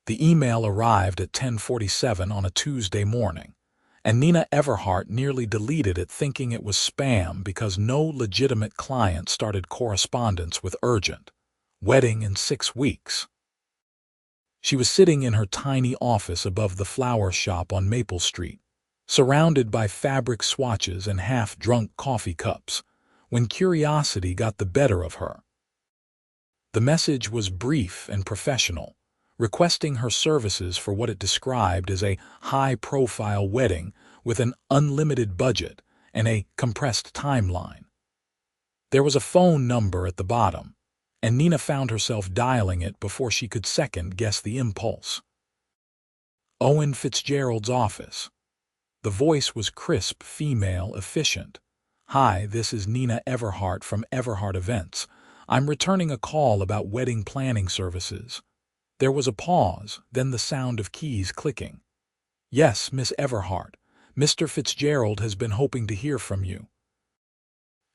The email arrived at 10:47 on a Tuesday morning, and Nina Everhart nearly deleted it thinking it was spam because no legitimate client started correspondence with urgent wedding in 6 weeks. She was sitting in her tiny office above the flower shop on Maple Street, surrounded by fabric swatches and half-drunk coffee cups, when curiosity got the better of her. The message was brief and professional, requesting her services for what it described as a high-profile wedding with an unlimited budget and a compressed timeline. There was a phone number at the bottom, and Nina found herself dialing it before she could second-guess the impulse. Owen Fitzgerald's office. The voice was crisp, female, efficient. "Hi, this is Nina Everhart from Everhart Events. I'm returning a call about wedding planning services." There was a pause, then the sound of keys clicking. "Yes, Miss Everhart. Mr. Fitzgerald has been hoping to hear from you.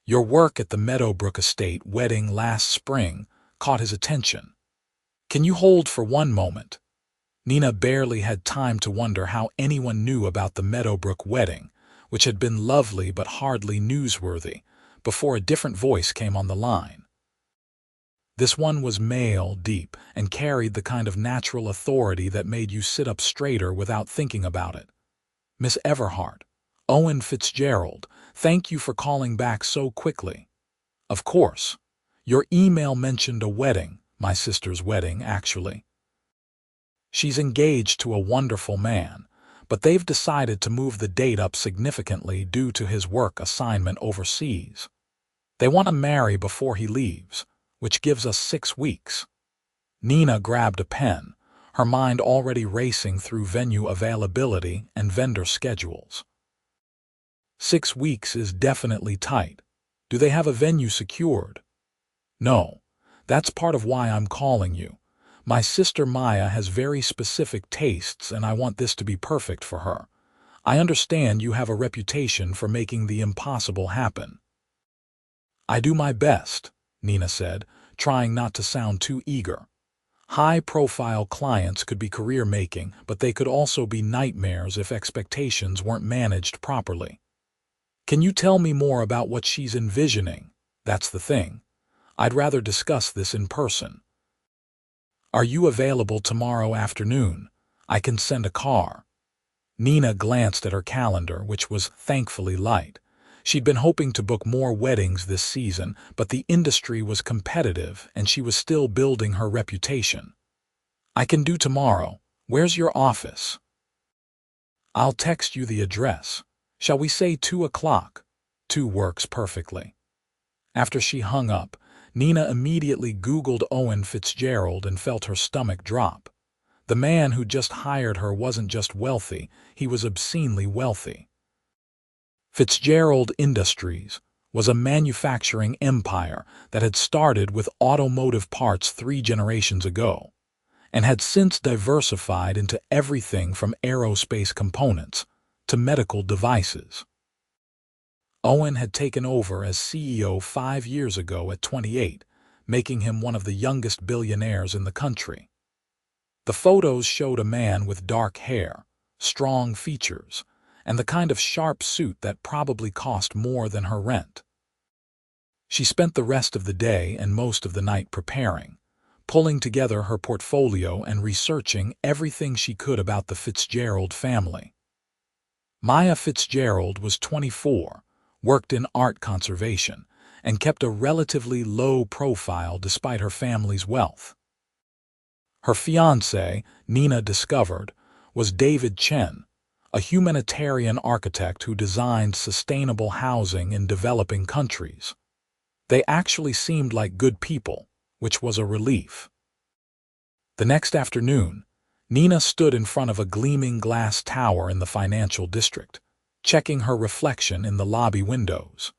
Your work at the Meadowbrook Estate wedding last spring caught his attention. Can you hold for one moment?" Nina barely had time to wonder how anyone knew about the Meadowbrook wedding, which had been lovely but hardly newsworthy, before a different voice came on the line. This one was male, deep, and carried the kind of natural authority that made you sit up straighter without thinking about it. "Miss Everhart, Owen Fitzgerald, thank you for calling back so quickly. Of course. Your email mentioned a wedding, my sister's wedding, actually. She's engaged to a wonderful man, but they've decided to move the date up significantly due to his work assignment overseas. They want to marry before he leaves, which gives us 6 weeks. Nina grabbed a pen, her mind already racing through venue availability and vendor schedules. 6 weeks is definitely tight. Do they have a venue secured? No, that's part of why I'm calling you. My sister Maya has very specific tastes and I want this to be perfect for her. I understand you have a reputation for making the impossible happen." "I do my best," Nina said, trying not to sound too eager. High-profile clients could be career-making, but they could also be nightmares if expectations weren't managed properly. "Can you tell me more about what she's envisioning? That's the thing. I'd rather discuss this in person. Are you available tomorrow afternoon? I can send a car." Nina glanced at her calendar, which was thankfully light. She'd been hoping to book more weddings this season, but the industry was competitive and she was still building her reputation. "I can do tomorrow. Where's your office?" "I'll text you the address. Shall we say 2 o'clock? 2 works perfectly." After she hung up, Nina immediately Googled Owen Fitzgerald and felt her stomach drop. The man who just hired her wasn't just wealthy, he was obscenely wealthy. Fitzgerald Industries was a manufacturing empire that had started with automotive parts 3 generations ago, and had since diversified into everything from aerospace components to medical devices. Owen had taken over as CEO 5 years ago at 28, making him one of the youngest billionaires in the country. The photos showed a man with dark hair, strong features, and the kind of sharp suit that probably cost more than her rent. She spent the rest of the day and most of the night preparing, pulling together her portfolio and researching everything she could about the Fitzgerald family. Maya Fitzgerald was 24, worked in art conservation, and kept a relatively low profile despite her family's wealth. Her fiancé, Nina discovered, was David Chen, a humanitarian architect who designed sustainable housing in developing countries. They actually seemed like good people, which was a relief. The next afternoon, Nina stood in front of a gleaming glass tower in the financial district, checking her reflection in the lobby windows.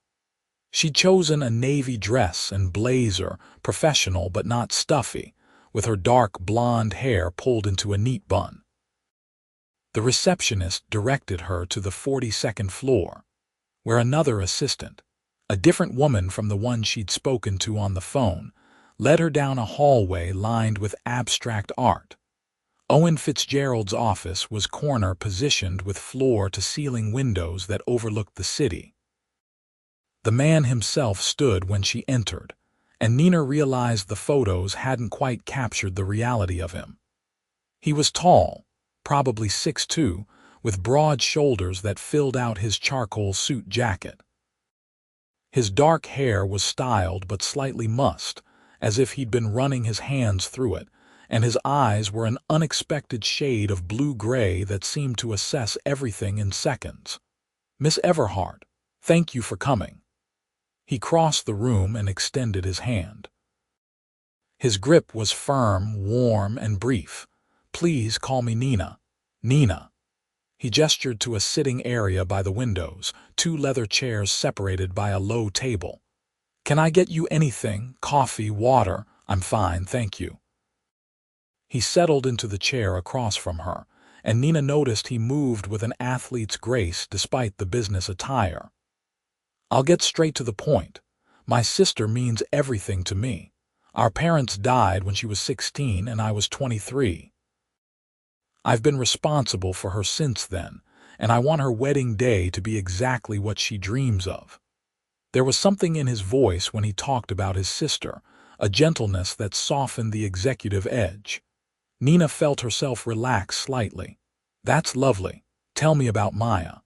She'd chosen a navy dress and blazer, professional but not stuffy, with her dark blonde hair pulled into a neat bun. The receptionist directed her to the 42nd floor, where another assistant, a different woman from the one she'd spoken to on the phone, led her down a hallway lined with abstract art. Owen Fitzgerald's office was corner positioned with floor-to-ceiling windows that overlooked the city. The man himself stood when she entered, and Nina realized the photos hadn't quite captured the reality of him. He was tall, probably 6'2", with broad shoulders that filled out his charcoal suit jacket. His dark hair was styled but slightly mussed, as if he'd been running his hands through it, and his eyes were an unexpected shade of blue-gray that seemed to assess everything in seconds. "Miss Everhart, thank you for coming." He crossed the room and extended his hand. His grip was firm, warm, and brief. "Please call me Nina. Nina." He gestured to a sitting area by the windows, 2 leather chairs separated by a low table. "Can I get you anything? Coffee, water?" "I'm fine, thank you." He settled into the chair across from her, and Nina noticed he moved with an athlete's grace despite the business attire. "I'll get straight to the point. My sister means everything to me. Our parents died when she was 16 and I was 23. I've been responsible for her since then, and I want her wedding day to be exactly what she dreams of." There was something in his voice when he talked about his sister, a gentleness that softened the executive edge. Nina felt herself relax slightly. "That's lovely. Tell me about Maya."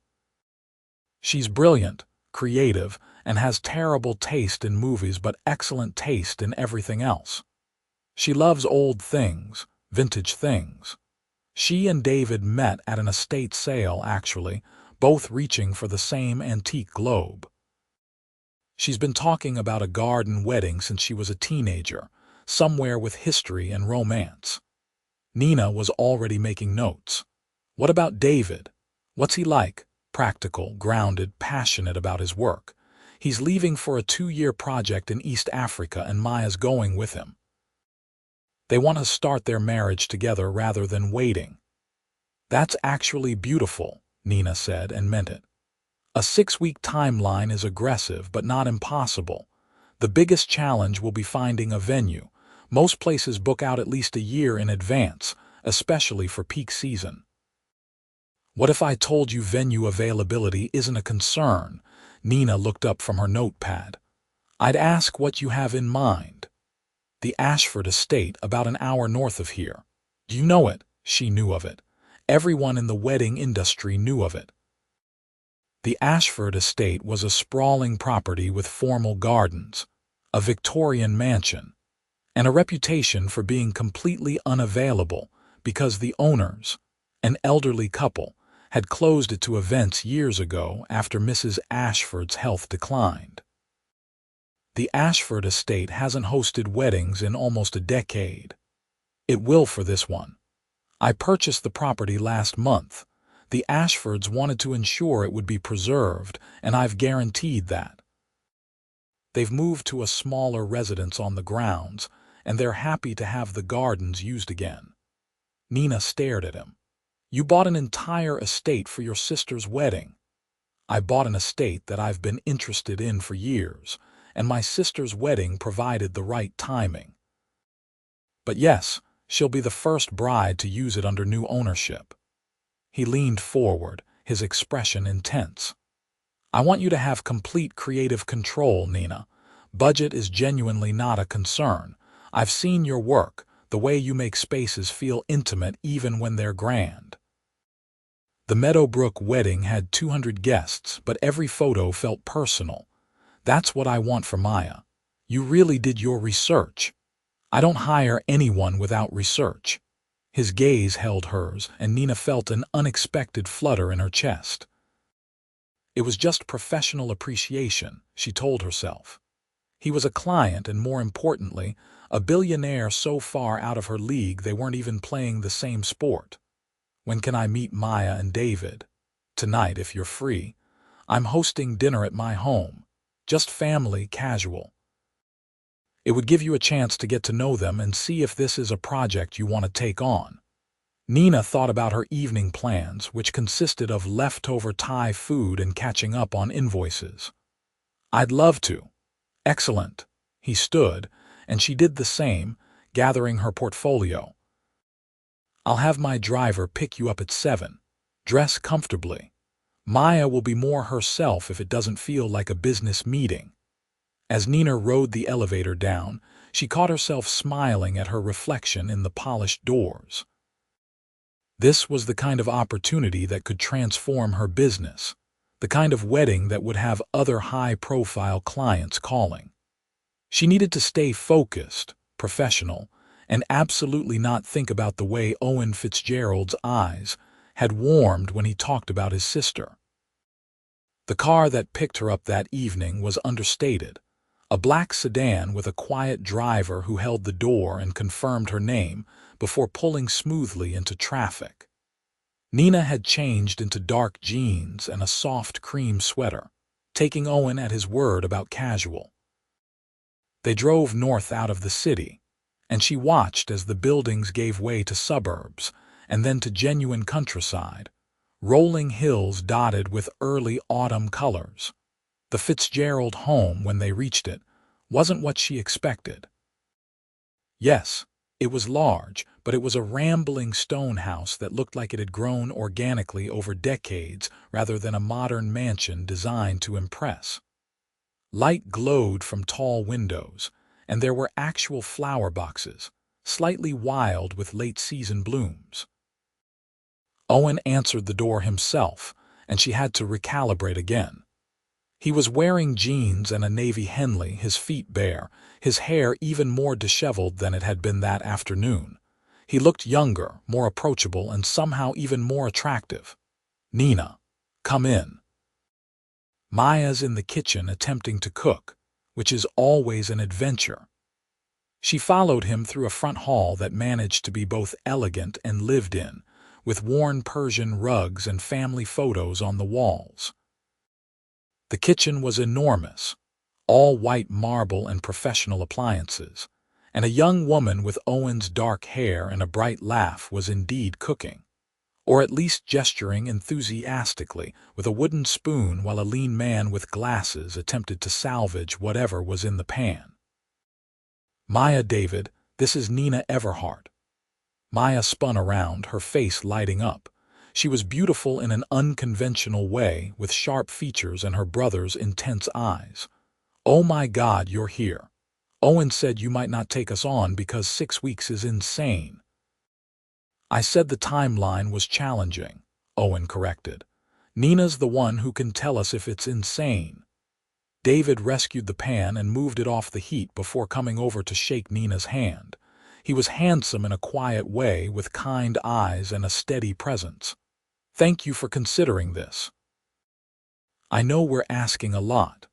"She's brilliant, creative, and has terrible taste in movies but excellent taste in everything else. She loves old things, vintage things. She and David met at an estate sale, actually, both reaching for the same antique globe. She's been talking about a garden wedding since she was a teenager, somewhere with history and romance." Nina was already making notes. "What about David? What's he like?" "Practical, grounded, passionate about his work. He's leaving for a 2-year project in East Africa and Maya's going with him. They want to start their marriage together rather than waiting." "That's actually beautiful," Nina said, and meant it. "A 6-week timeline is aggressive but not impossible. The biggest challenge will be finding a venue. Most places book out at least a year in advance, especially for peak season." "What if I told you venue availability isn't a concern?" Nina looked up from her notepad. "I'd ask what you have in mind." "The Ashford estate, about an hour north of here." "Do you know it?" She knew of it. Everyone in the wedding industry knew of it. The Ashford estate was a sprawling property with formal gardens, a Victorian mansion, and a reputation for being completely unavailable because the owners, an elderly couple, had closed it to events years ago after Mrs. Ashford's health declined. The Ashford estate hasn't hosted weddings in almost a decade. It will for this one. I purchased the property last month. The Ashfords wanted to ensure it would be preserved, and I've guaranteed that. They've moved to a smaller residence on the grounds, and they're happy to have the gardens used again. Nina stared at him. "You bought an entire estate for your sister's wedding." "I bought an estate that I've been interested in for years, and my sister's wedding provided the right timing. But yes, she'll be the first bride to use it under new ownership." He leaned forward, his expression intense. "I want you to have complete creative control, Nina. Budget is genuinely not a concern. I've seen your work, the way you make spaces feel intimate even when they're grand." The Meadowbrook wedding had 200 guests, but every photo felt personal. "That's what I want for Maya. You really did your research." "I don't hire anyone without research." His gaze held hers, and Nina felt an unexpected flutter in her chest. It was just professional appreciation, she told herself. He was a client and, more importantly, a billionaire so far out of her league they weren't even playing the same sport. "When can I meet Maya and David?" "Tonight, if you're free. I'm hosting dinner at my home. Just family, casual. It would give you a chance to get to know them and see if this is a project you want to take on." Nina thought about her evening plans, which consisted of leftover Thai food and catching up on invoices. "I'd love to." "Excellent." He stood, and she did the same, gathering her portfolio. I'll have my driver pick you up at 7. Dress comfortably. Maya will be more herself if it doesn't feel like a business meeting. As Nina rode the elevator down, she caught herself smiling at her reflection in the polished doors. This was the kind of opportunity that could transform her business, the kind of wedding that would have other high-profile clients calling. She needed to stay focused, professional, and absolutely not think about the way Owen Fitzgerald's eyes had warmed when he talked about his sister. The car that picked her up that evening was understated, a black sedan with a quiet driver who held the door and confirmed her name before pulling smoothly into traffic. Nina had changed into dark jeans and a soft cream sweater, taking Owen at his word about casual. They drove north out of the city, and she watched as the buildings gave way to suburbs and then to genuine countryside, rolling hills dotted with early autumn colors. The Fitzgerald home, when they reached it, wasn't what she expected. Yes, it was large, but it was a rambling stone house that looked like it had grown organically over decades rather than a modern mansion designed to impress. Light glowed from tall windows, and there were actual flower boxes, slightly wild with late-season blooms. Owen answered the door himself, and she had to recalibrate again. He was wearing jeans and a navy Henley, his feet bare, his hair even more disheveled than it had been that afternoon. He looked younger, more approachable, and somehow even more attractive. "Nina, come in." Maya's in the kitchen attempting to cook, which is always an adventure. She followed him through a front hall that managed to be both elegant and lived in, with worn Persian rugs and family photos on the walls. The kitchen was enormous, all white marble and professional appliances, and a young woman with Owen's dark hair and a bright laugh was indeed cooking, or at least gesturing enthusiastically with a wooden spoon while a lean man with glasses attempted to salvage whatever was in the pan. "Maya, David, this is Nina Everhart." Maya spun around, her face lighting up. She was beautiful in an unconventional way, with sharp features and her brother's intense eyes. "Oh my God, you're here. Owen said you might not take us on because 6 weeks is insane." "I said the timeline was challenging," Owen corrected. "Nina's the one who can tell us if it's insane." David rescued the pan and moved it off the heat before coming over to shake Nina's hand. He was handsome in a quiet way, with kind eyes and a steady presence. "Thank you for considering this. I know we're asking a lot.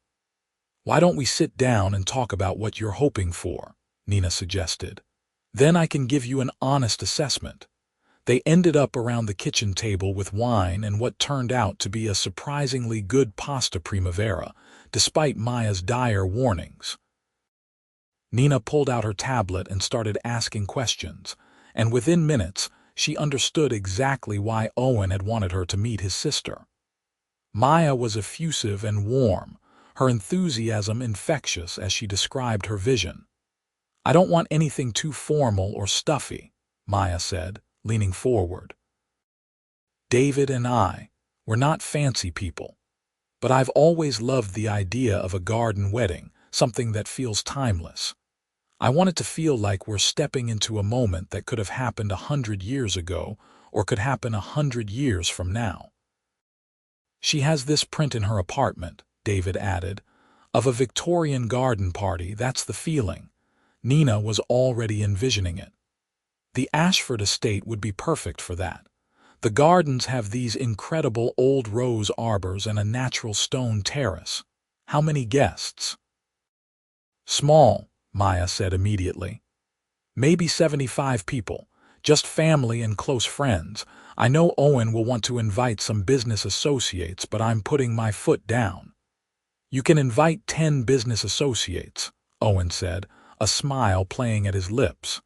Why don't we sit down and talk about what you're hoping for?" Nina suggested. "Then I can give you an honest assessment." They ended up around the kitchen table with wine and what turned out to be a surprisingly good pasta primavera, despite Maya's dire warnings. Nina pulled out her tablet and started asking questions, and within minutes, she understood exactly why Owen had wanted her to meet his sister. Maya was effusive and warm, her enthusiasm infectious as she described her vision. "I don't want anything too formal or stuffy," Maya said, leaning forward. "David and we're not fancy people, but I've always loved the idea of a garden wedding, something that feels timeless. I want it to feel like we're stepping into a moment that could have happened 100 years ago or could happen 100 years from now." "She has this print in her apartment," David added, "of a Victorian garden party. That's the feeling." Nina was already envisioning it. "The Ashford estate would be perfect for that. The gardens have these incredible old rose arbors and a natural stone terrace. How many guests?" "Small," Maya said immediately. "Maybe 75 people, just family and close friends. I know Owen will want to invite some business associates, but I'm putting my foot down." "You can invite 10 business associates," Owen said, a smile playing at his lips.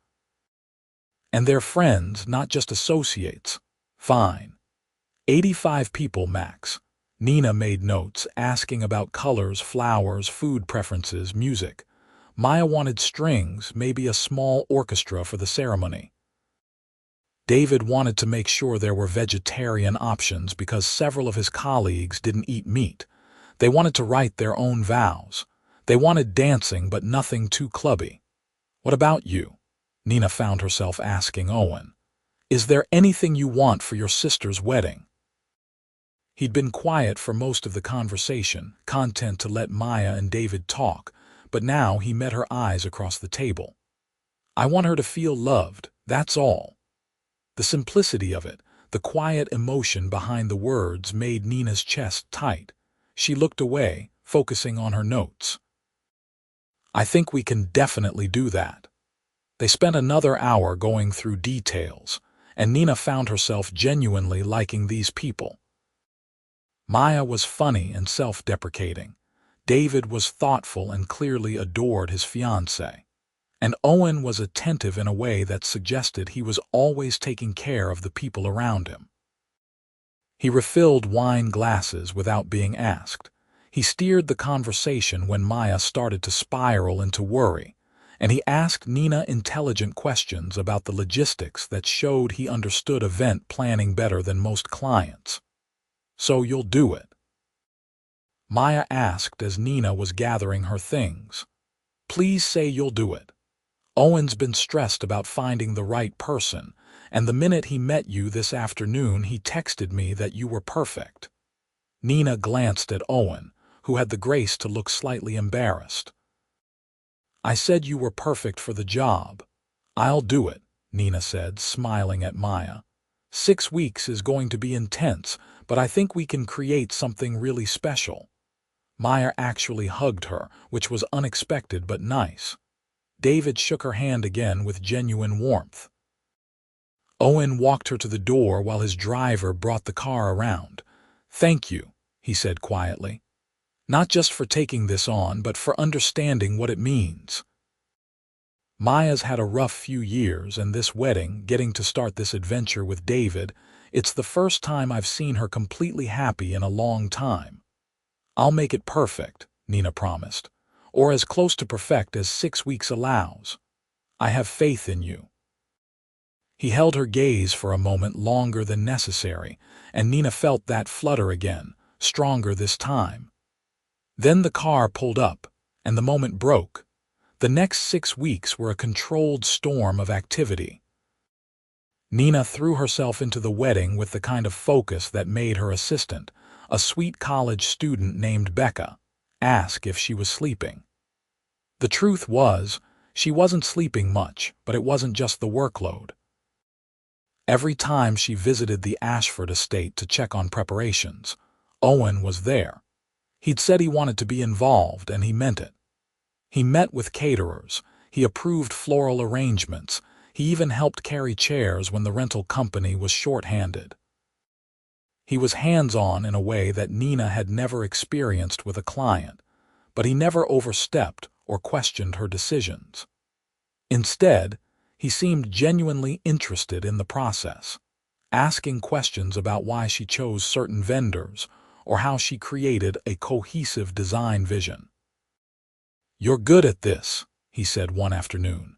"And they're friends, not just associates." "Fine. 85 people max." Nina made notes, asking about colors, flowers, food preferences, music. Maya wanted strings, maybe a small orchestra for the ceremony. David wanted to make sure there were vegetarian options because several of his colleagues didn't eat meat. They wanted to write their own vows. They wanted dancing, but nothing too clubby. "What about you?" Nina found herself asking Owen. "Is there anything you want for your sister's wedding?" He'd been quiet for most of the conversation, content to let Maya and David talk, but now he met her eyes across the table. "I want her to feel loved, that's all." The simplicity of it, the quiet emotion behind the words made Nina's chest tight. She looked away, focusing on her notes. "I think we can definitely do that." They spent another hour going through details, and Nina found herself genuinely liking these people. Maya was funny and self-deprecating. David was thoughtful and clearly adored his fiancée. And Owen was attentive in a way that suggested he was always taking care of the people around him. He refilled wine glasses without being asked. He steered the conversation when Maya started to spiral into worry, and he asked Nina intelligent questions about the logistics that showed he understood event planning better than most clients. "So you'll do it?" Maya asked as Nina was gathering her things. "Please say you'll do it. Owen's been stressed about finding the right person, and the minute he met you this afternoon he texted me that you were perfect." Nina glanced at Owen, who had the grace to look slightly embarrassed. "I said you were perfect for the job." "I'll do it," Nina said, smiling at Maya. 6 weeks is going to be intense, but I think we can create something really special." Maya actually hugged her, which was unexpected but nice. David shook her hand again with genuine warmth. Owen walked her to the door while his driver brought the car around. "Thank you," he said quietly. "Not just for taking this on, but for understanding what it means." Maya's had a rough few years, and this wedding, getting to start this adventure with David, it's the first time I've seen her completely happy in a long time. "I'll make it perfect," Nina promised, "or as close to perfect as 6 weeks allows. I have faith in you." He held her gaze for a moment longer than necessary, and Nina felt that flutter again, stronger this time. Then the car pulled up, and the moment broke. The next 6 weeks were a controlled storm of activity. Nina threw herself into the wedding with the kind of focus that made her assistant, a sweet college student named Becca, ask if she was sleeping. The truth was, she wasn't sleeping much, but it wasn't just the workload. Every time she visited the Ashford estate to check on preparations, Owen was there. He'd said he wanted to be involved, and he meant it. He met with caterers, he approved floral arrangements, he even helped carry chairs when the rental company was short-handed. He was hands-on in a way that Nina had never experienced with a client, but he never overstepped or questioned her decisions. Instead, he seemed genuinely interested in the process, asking questions about why she chose certain vendors or how she created a cohesive design vision. "You're good at this," he said one afternoon.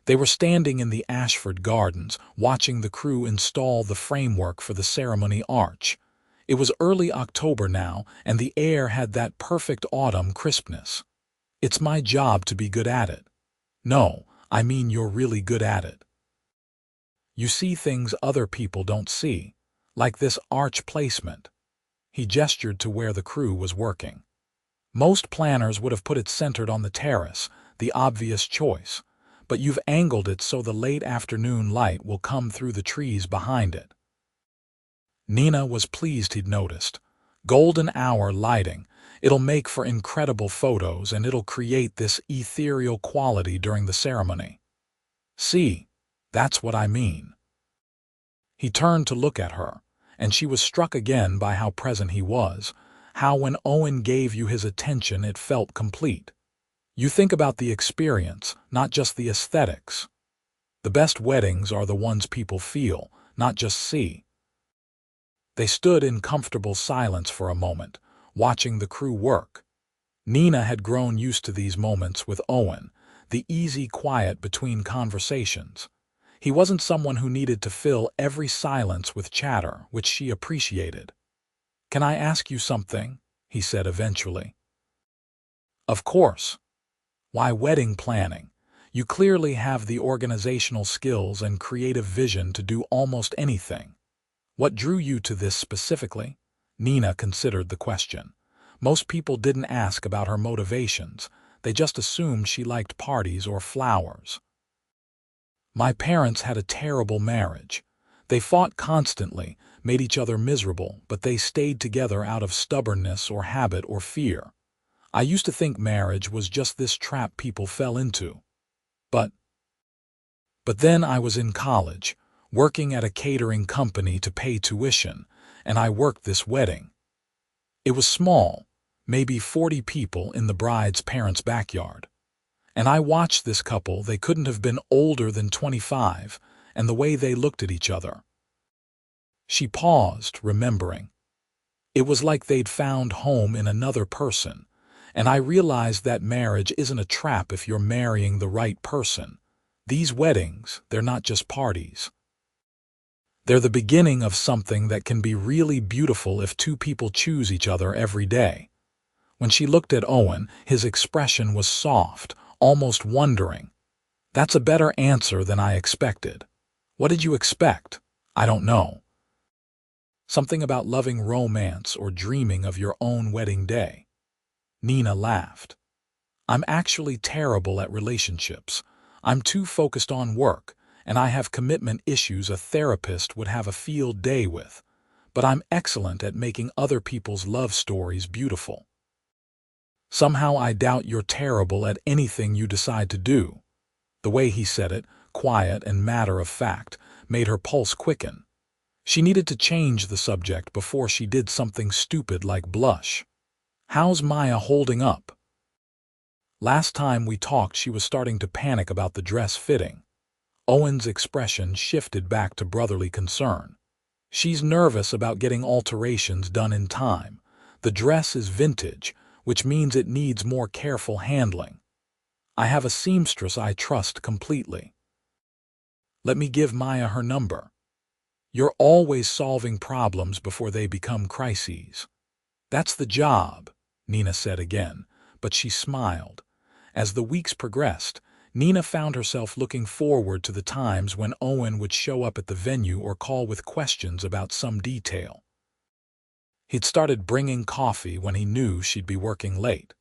They were standing in the Ashford Gardens, watching the crew install the framework for the ceremony arch. It was early October now, and the air had that perfect autumn crispness. "It's my job to be good at it." "No, I mean you're really good at it. You see things other people don't see, like this arch placement." He gestured to where the crew was working. "Most planners would have put it centered on the terrace, the obvious choice, but you've angled it so the late afternoon light will come through the trees behind it." Nina was pleased he'd noticed. Golden hour lighting. It'll make for incredible photos, and it'll create this ethereal quality during the ceremony. "See, that's what I mean." He turned to look at her, and she was struck again by how present he was, how when Owen gave you his attention it felt complete. You think about the experience, not just the aesthetics. The best weddings are the ones people feel, not just see. They stood in comfortable silence for a moment, watching the crew work. Nina had grown used to these moments with Owen, the easy quiet between conversations. He wasn't someone who needed to fill every silence with chatter, which she appreciated. "Can I ask you something?" he said eventually. "Of course. Why wedding planning? You clearly have the organizational skills and creative vision to do almost anything. What drew you to this specifically?" Nina considered the question. Most people didn't ask about her motivations. They just assumed she liked parties or flowers. "My parents had a terrible marriage. They fought constantly, made each other miserable, but they stayed together out of stubbornness or habit or fear. I used to think marriage was just this trap people fell into. But then I was in college, working at a catering company to pay tuition, and I worked this wedding. It was small, maybe 40 people in the bride's parents' backyard. And I watched this couple. They couldn't have been older than 25, and the way they looked at each other." She paused, remembering. It was like they'd found home in another person, and I realized that marriage isn't a trap if you're marrying the right person. These weddings, they're not just parties. They're the beginning of something that can be really beautiful if two people choose each other every day. When she looked at Owen, his expression was soft, almost wondering. "That's a better answer than I expected." "What did you expect?" "I don't know. Something about loving romance or dreaming of your own wedding day." Nina laughed. "I'm actually terrible at relationships. I'm too focused on work, and I have commitment issues a therapist would have a field day with. But I'm excellent at making other people's love stories beautiful." "Somehow I doubt you're terrible at anything you decide to do." The way he said it, quiet and matter-of-fact, made her pulse quicken. She needed to change the subject before she did something stupid like blush. "How's Maya holding up?" Last time we talked, she was starting to panic about the dress fitting. Owen's expression shifted back to brotherly concern. "She's nervous about getting alterations done in time. The dress is vintage, which means it needs more careful handling. I have a seamstress I trust completely. Let me give Maya her number." "You're always solving problems before they become crises." "That's the job," Nina said again, but she smiled. As the weeks progressed, Nina found herself looking forward to the times when Owen would show up at the venue or call with questions about some detail. He'd started bringing coffee when he knew she'd be working late,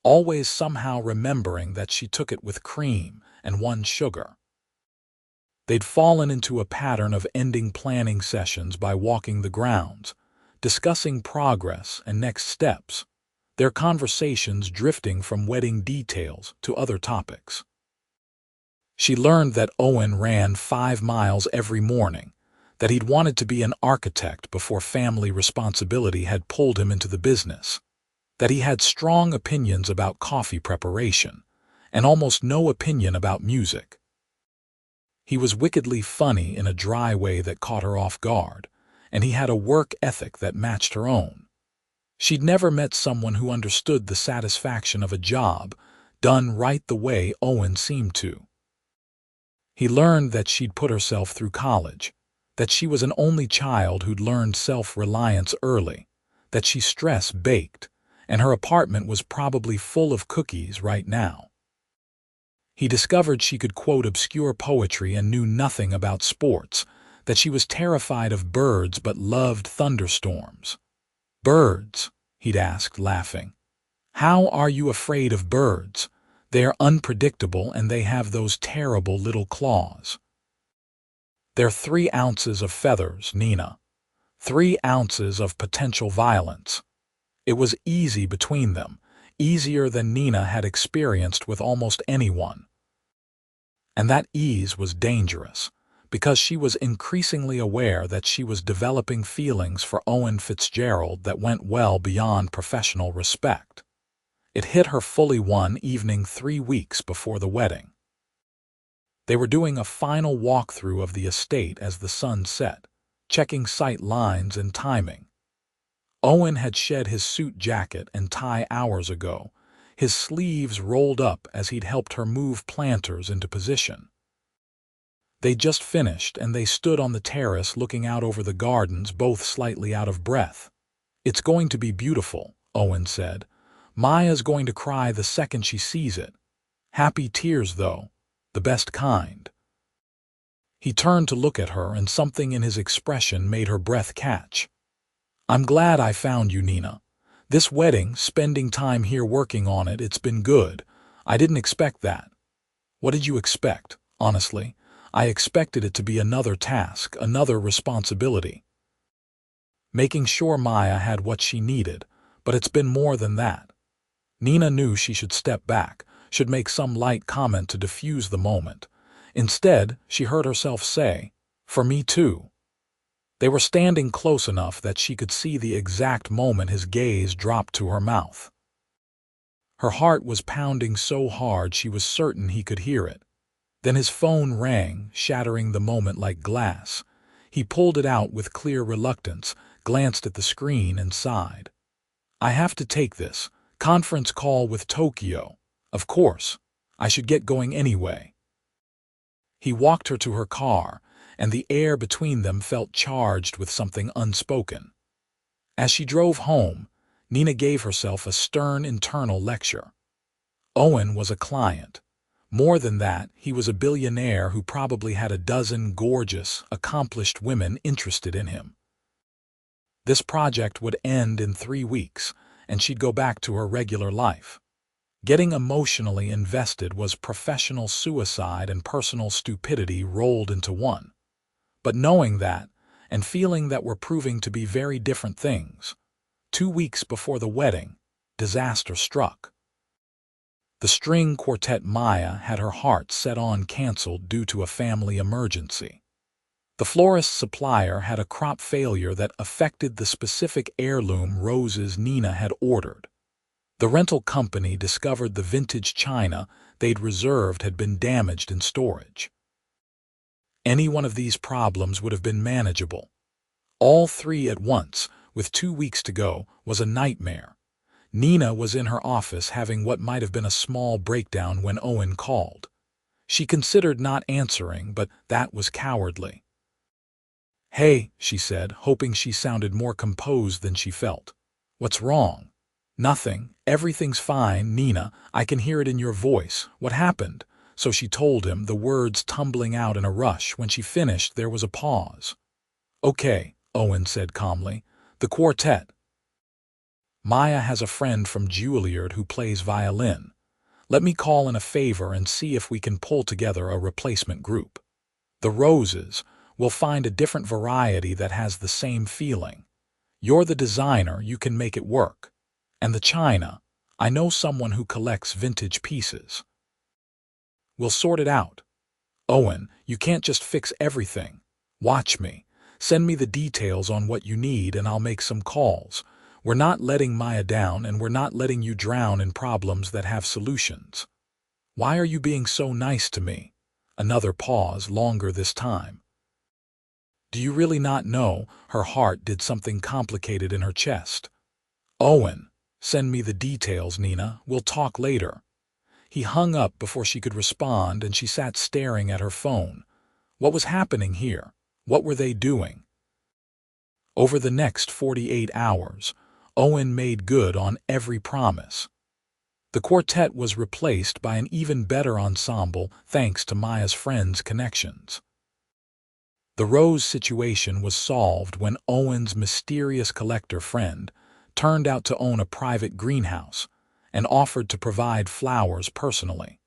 always somehow remembering that she took it with cream and 1 sugar. They'd fallen into a pattern of ending planning sessions by walking the grounds, discussing progress and next steps, their conversations drifting from wedding details to other topics. She learned that Owen ran 5 miles every morning, that he'd wanted to be an architect before family responsibility had pulled him into the business, that he had strong opinions about coffee preparation, and almost no opinion about music. He was wickedly funny in a dry way that caught her off guard, and he had a work ethic that matched her own. She'd never met someone who understood the satisfaction of a job done right the way Owen seemed to. He learned that she'd put herself through college, that she was an only child who'd learned self-reliance early, that she stress-baked, and her apartment was probably full of cookies right now. He discovered she could quote obscure poetry and knew nothing about sports, that she was terrified of birds but loved thunderstorms. "Birds?" he'd asked, laughing. "How are you afraid of birds? They're unpredictable and they have those terrible little claws." "They're 3 ounces of feathers, Nina. 3 ounces of potential violence." It was easy between them, easier than Nina had experienced with almost anyone. And that ease was dangerous, because she was increasingly aware that she was developing feelings for Owen Fitzgerald that went well beyond professional respect. It hit her fully one evening 3 weeks before the wedding. They were doing a final walkthrough of the estate as the sun set, checking sight lines and timing. Owen had shed his suit jacket and tie hours ago, his sleeves rolled up as he'd helped her move planters into position. They just finished, and they stood on the terrace looking out over the gardens, both slightly out of breath. "It's going to be beautiful," Owen said. "Maya's going to cry the second she sees it. Happy tears, though. The best kind." He turned to look at her, and something in his expression made her breath catch. "I'm glad I found you, Nina. This wedding, spending time here working on it, it's been good. I didn't expect that." "What did you expect?" "Honestly, I expected it to be another task, another responsibility. Making sure Maya had what she needed, but it's been more than that." Nina knew she should step back, should make some light comment to diffuse the moment. Instead, she heard herself say, "For me too." They were standing close enough that she could see the exact moment his gaze dropped to her mouth. Her heart was pounding so hard she was certain he could hear it. Then his phone rang, shattering the moment like glass. He pulled it out with clear reluctance, glanced at the screen, and sighed. "I have to take this conference call with Tokyo. Of course, I should get going anyway." He walked her to her car, and the air between them felt charged with something unspoken. As she drove home, Nina gave herself a stern internal lecture. Owen was a client. More than that, he was a billionaire who probably had a dozen gorgeous, accomplished women interested in him. This project would end in 3 weeks, and she'd go back to her regular life. Getting emotionally invested was professional suicide and personal stupidity rolled into one. But knowing that, and feeling that were proving to be very different things, 2 weeks before the wedding, disaster struck. The string quartet Maya had her heart set on canceled due to a family emergency. The florist supplier had a crop failure that affected the specific heirloom roses Nina had ordered. The rental company discovered the vintage china they'd reserved had been damaged in storage. Any one of these problems would have been manageable. All 3 at once, with 2 weeks to go, was a nightmare. Nina was in her office having what might have been a small breakdown when Owen called. She considered not answering, but that was cowardly. "Hey," she said, hoping she sounded more composed than she felt. "What's wrong?" "Nothing. Everything's fine, Nina. I can hear it in your voice. What happened?" So she told him, the words tumbling out in a rush. When she finished, there was a pause. "Okay," Owen said calmly. "The quartet. Maya has a friend from Juilliard who plays violin. Let me call in a favor and see if we can pull together a replacement group. The roses, we'll find a different variety that has the same feeling. You're the designer, you can make it work. And the china, I know someone who collects vintage pieces. We'll sort it out. Owen, you can't just fix everything. Watch me. Send me the details on what you need and I'll make some calls. We're not letting Maya down, and we're not letting you drown in problems that have solutions. Why are you being so nice to me?" Another pause, longer this time. "Do you really not know?" Her heart did something complicated in her chest. "Owen, send me the details, Nina. We'll talk later." He hung up before she could respond, and she sat staring at her phone. What was happening here? What were they doing? Over the next 48 hours, Owen made good on every promise. The quartet was replaced by an even better ensemble thanks to Maya's friends' connections. The rose situation was solved when Owen's mysterious collector friend turned out to own a private greenhouse and offered to provide flowers personally.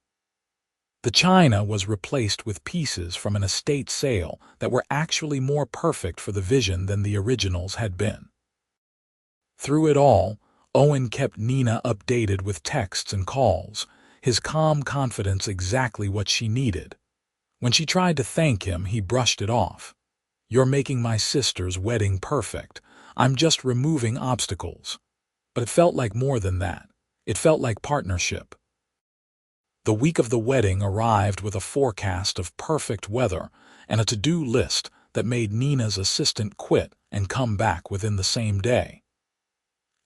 The china was replaced with pieces from an estate sale that were actually more perfect for the vision than the originals had been. Through it all, Owen kept Nina updated with texts and calls, his calm confidence exactly what she needed. When she tried to thank him, he brushed it off. "You're making my sister's wedding perfect. I'm just removing obstacles." But it felt like more than that. It felt like partnership. The week of the wedding arrived with a forecast of perfect weather and a to-do list that made Nina's assistant quit and come back within the same day.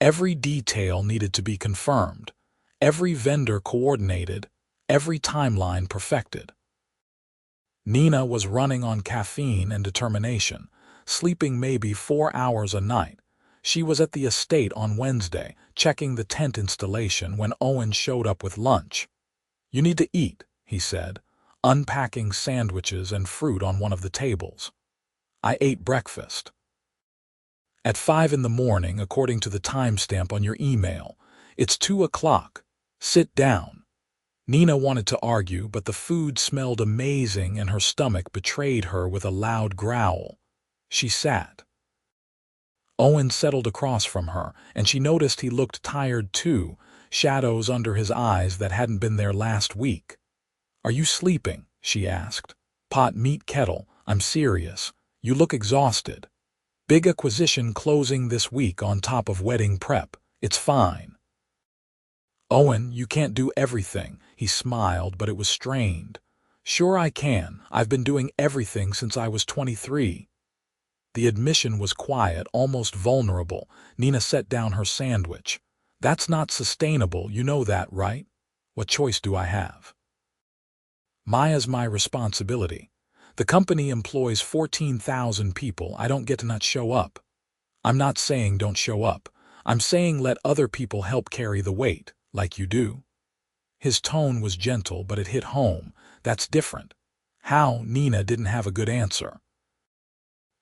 Every detail needed to be confirmed, every vendor coordinated, every timeline perfected. Nina was running on caffeine and determination, sleeping maybe 4 hours a night. She was at the estate on Wednesday, checking the tent installation when Owen showed up with lunch. "You need to eat," he said, unpacking sandwiches and fruit on one of the tables. "I ate breakfast." "At 5 in the morning, according to the timestamp on your email. It's 2 o'clock. Sit down." Nina wanted to argue, but the food smelled amazing and her stomach betrayed her with a loud growl. She sat. Owen settled across from her, and she noticed he looked tired too, shadows under his eyes that hadn't been there last week. "Are you sleeping?" she asked. "Pot meat kettle, I'm serious. You look exhausted. Big acquisition closing this week on top of wedding prep. It's fine." "Owen, you can't do everything." He smiled, but it was strained. "Sure I can. I've been doing everything since I was 23. The admission was quiet, almost vulnerable. Nina set down her sandwich. "That's not sustainable, you know that, right? What choice do I have? Maya's my responsibility. The company employs 14,000 people. I don't get to not show up." "I'm not saying don't show up. I'm saying let other people help carry the weight, like you do." His tone was gentle, but it hit home. That's different. How? Nina didn't have a good answer.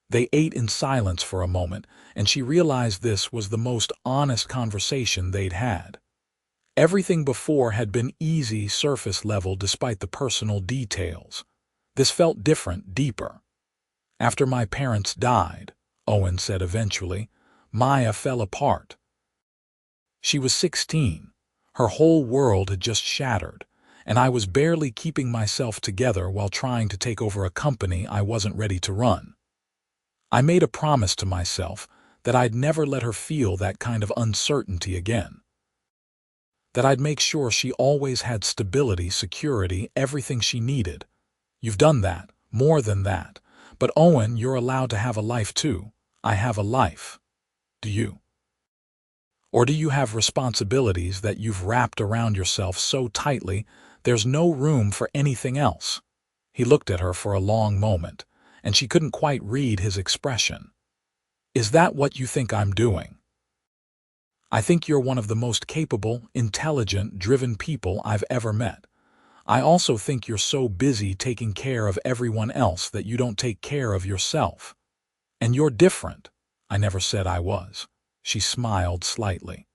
They ate in silence for a moment, and she realized this was the most honest conversation they'd had. Everything before had been easy, surface level despite the personal details. This felt different, deeper. "After my parents died," Owen said eventually, "Maya fell apart. She was 16. Her whole world had just shattered, and I was barely keeping myself together while trying to take over a company I wasn't ready to run. I made a promise to myself that I'd never let her feel that kind of uncertainty again. That I'd make sure she always had stability, security, everything she needed. You've done that, more than that. But Owen, you're allowed to have a life too. I have a life. Do you? Or do you have responsibilities that you've wrapped around yourself so tightly there's no room for anything else?" He looked at her for a long moment, and she couldn't quite read his expression. "Is that what you think I'm doing? I think you're one of the most capable, intelligent, driven people I've ever met. I also think you're so busy taking care of everyone else that you don't take care of yourself. And you're different." "I never said I was." She smiled slightly.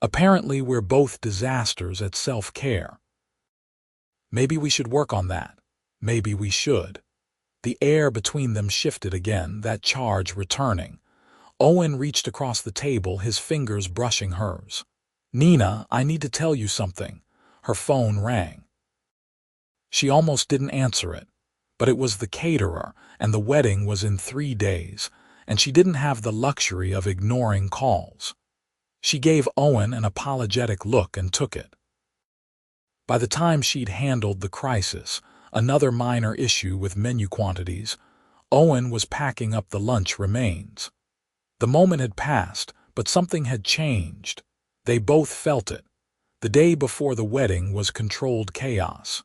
"Apparently we're both disasters at self-care. Maybe we should work on that. Maybe we should." The air between them shifted again, that charge returning. Owen reached across the table, his fingers brushing hers. "Nina, I need to tell you something." Her phone rang. She almost didn't answer it, but it was the caterer, and the wedding was in 3 days, and she didn't have the luxury of ignoring calls. She gave Owen an apologetic look and took it. By the time she'd handled the crisis, another minor issue with menu quantities, Owen was packing up the lunch remains. The moment had passed, but something had changed. They both felt it. The day before the wedding was controlled chaos.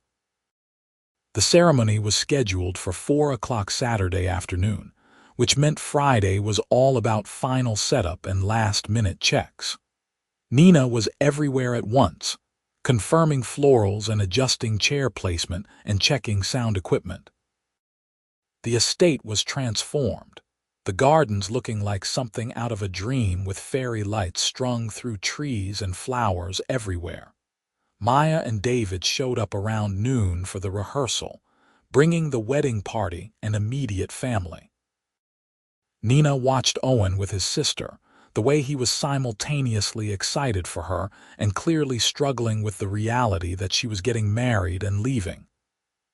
The ceremony was scheduled for 4 o'clock Saturday afternoon, which meant Friday was all about final setup and last-minute checks. Nina was everywhere at once, confirming florals and adjusting chair placement and checking sound equipment. The estate was transformed, the gardens looking like something out of a dream with fairy lights strung through trees and flowers everywhere. Maya and David showed up around noon for the rehearsal, bringing the wedding party and immediate family. Nina watched Owen with his sister, the way he was simultaneously excited for her and clearly struggling with the reality that she was getting married and leaving.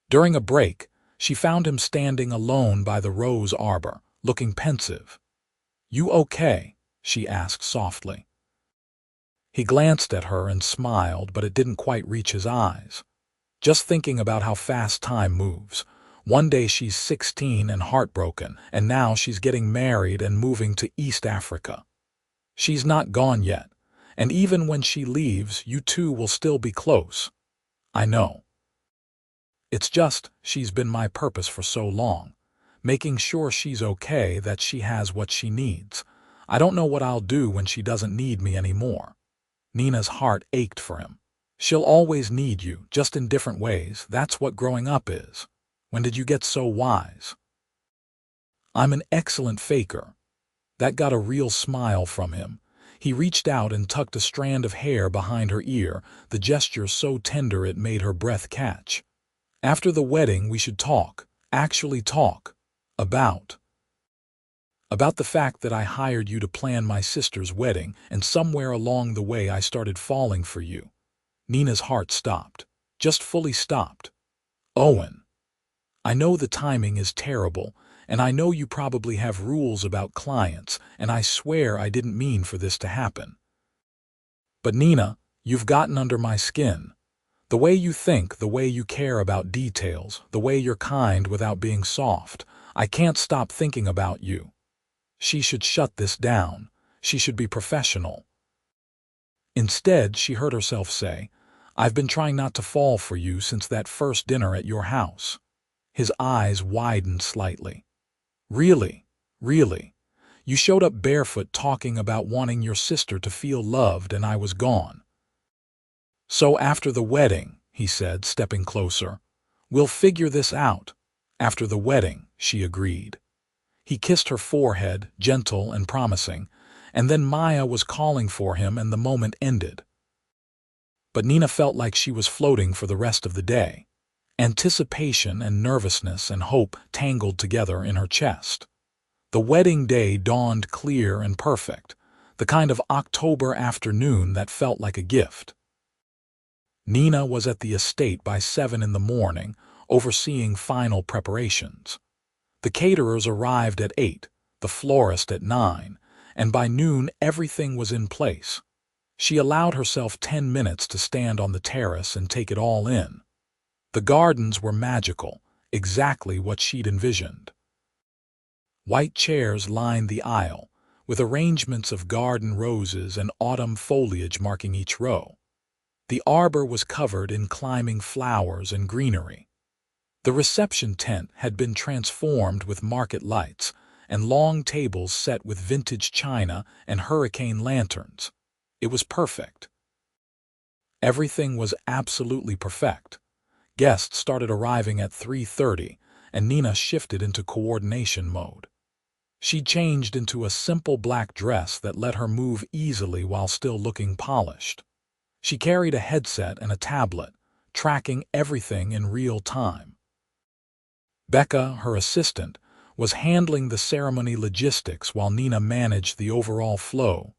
During a break, she found him standing alone by the rose arbor, looking pensive. "You okay?" she asked softly. He glanced at her and smiled, but it didn't quite reach his eyes. "Just thinking about how fast time moves. One day she's 16 and heartbroken, and now she's getting married and moving to East Africa. She's not gone yet, and even when she leaves, you two will still be close." "I know." It's just she's been my purpose for so long, making sure she's okay, that she has what she needs. I don't know what I'll do when she doesn't need me anymore." Nina's heart ached for him. "She'll always need you, just in different ways. That's what growing up is. When did you get so wise?" "I'm an excellent faker." That got a real smile from him. He reached out and tucked a strand of hair behind her ear, the gesture so tender it made her breath catch. "After the wedding we should talk, actually talk, about the fact that I hired you to plan my sister's wedding, and somewhere along the way I started falling for you." Nina's heart stopped. Just fully stopped. "Owen, I know the timing is terrible, and I know you probably have rules about clients, and I swear I didn't mean for this to happen. But Nina, you've gotten under my skin. The way you think, the way you care about details, the way you're kind without being soft. I can't stop thinking about you. She should shut this down. She should be professional." Instead, she heard herself say, "I've been trying not to fall for you since that first dinner at your house." His eyes widened slightly. "Really? Really? You showed up barefoot talking about wanting your sister to feel loved, and I was gone." "So after the wedding," he said, stepping closer. "We'll figure this out." "After the wedding," she agreed. He kissed her forehead, gentle and promising, and then Maya was calling for him and the moment ended. But Nina felt like she was floating for the rest of the day. Anticipation and nervousness and hope tangled together in her chest. The wedding day dawned clear and perfect, the kind of October afternoon that felt like a gift. Nina was at the estate by 7 in the morning, overseeing final preparations. The caterers arrived at 8, the florist at 9, and by noon everything was in place. She allowed herself 10 minutes to stand on the terrace and take it all in. The gardens were magical, exactly what she'd envisioned. White chairs lined the aisle, with arrangements of garden roses and autumn foliage marking each row. The arbor was covered in climbing flowers and greenery. The reception tent had been transformed with market lights, and long tables set with vintage china and hurricane lanterns. It was perfect. Everything was absolutely perfect. Guests started arriving at 3:30, and Nina shifted into coordination mode. She changed into a simple black dress that let her move easily while still looking polished. She carried a headset and a tablet, tracking everything in real time. Becca, her assistant, was handling the ceremony logistics while Nina managed the overall flow.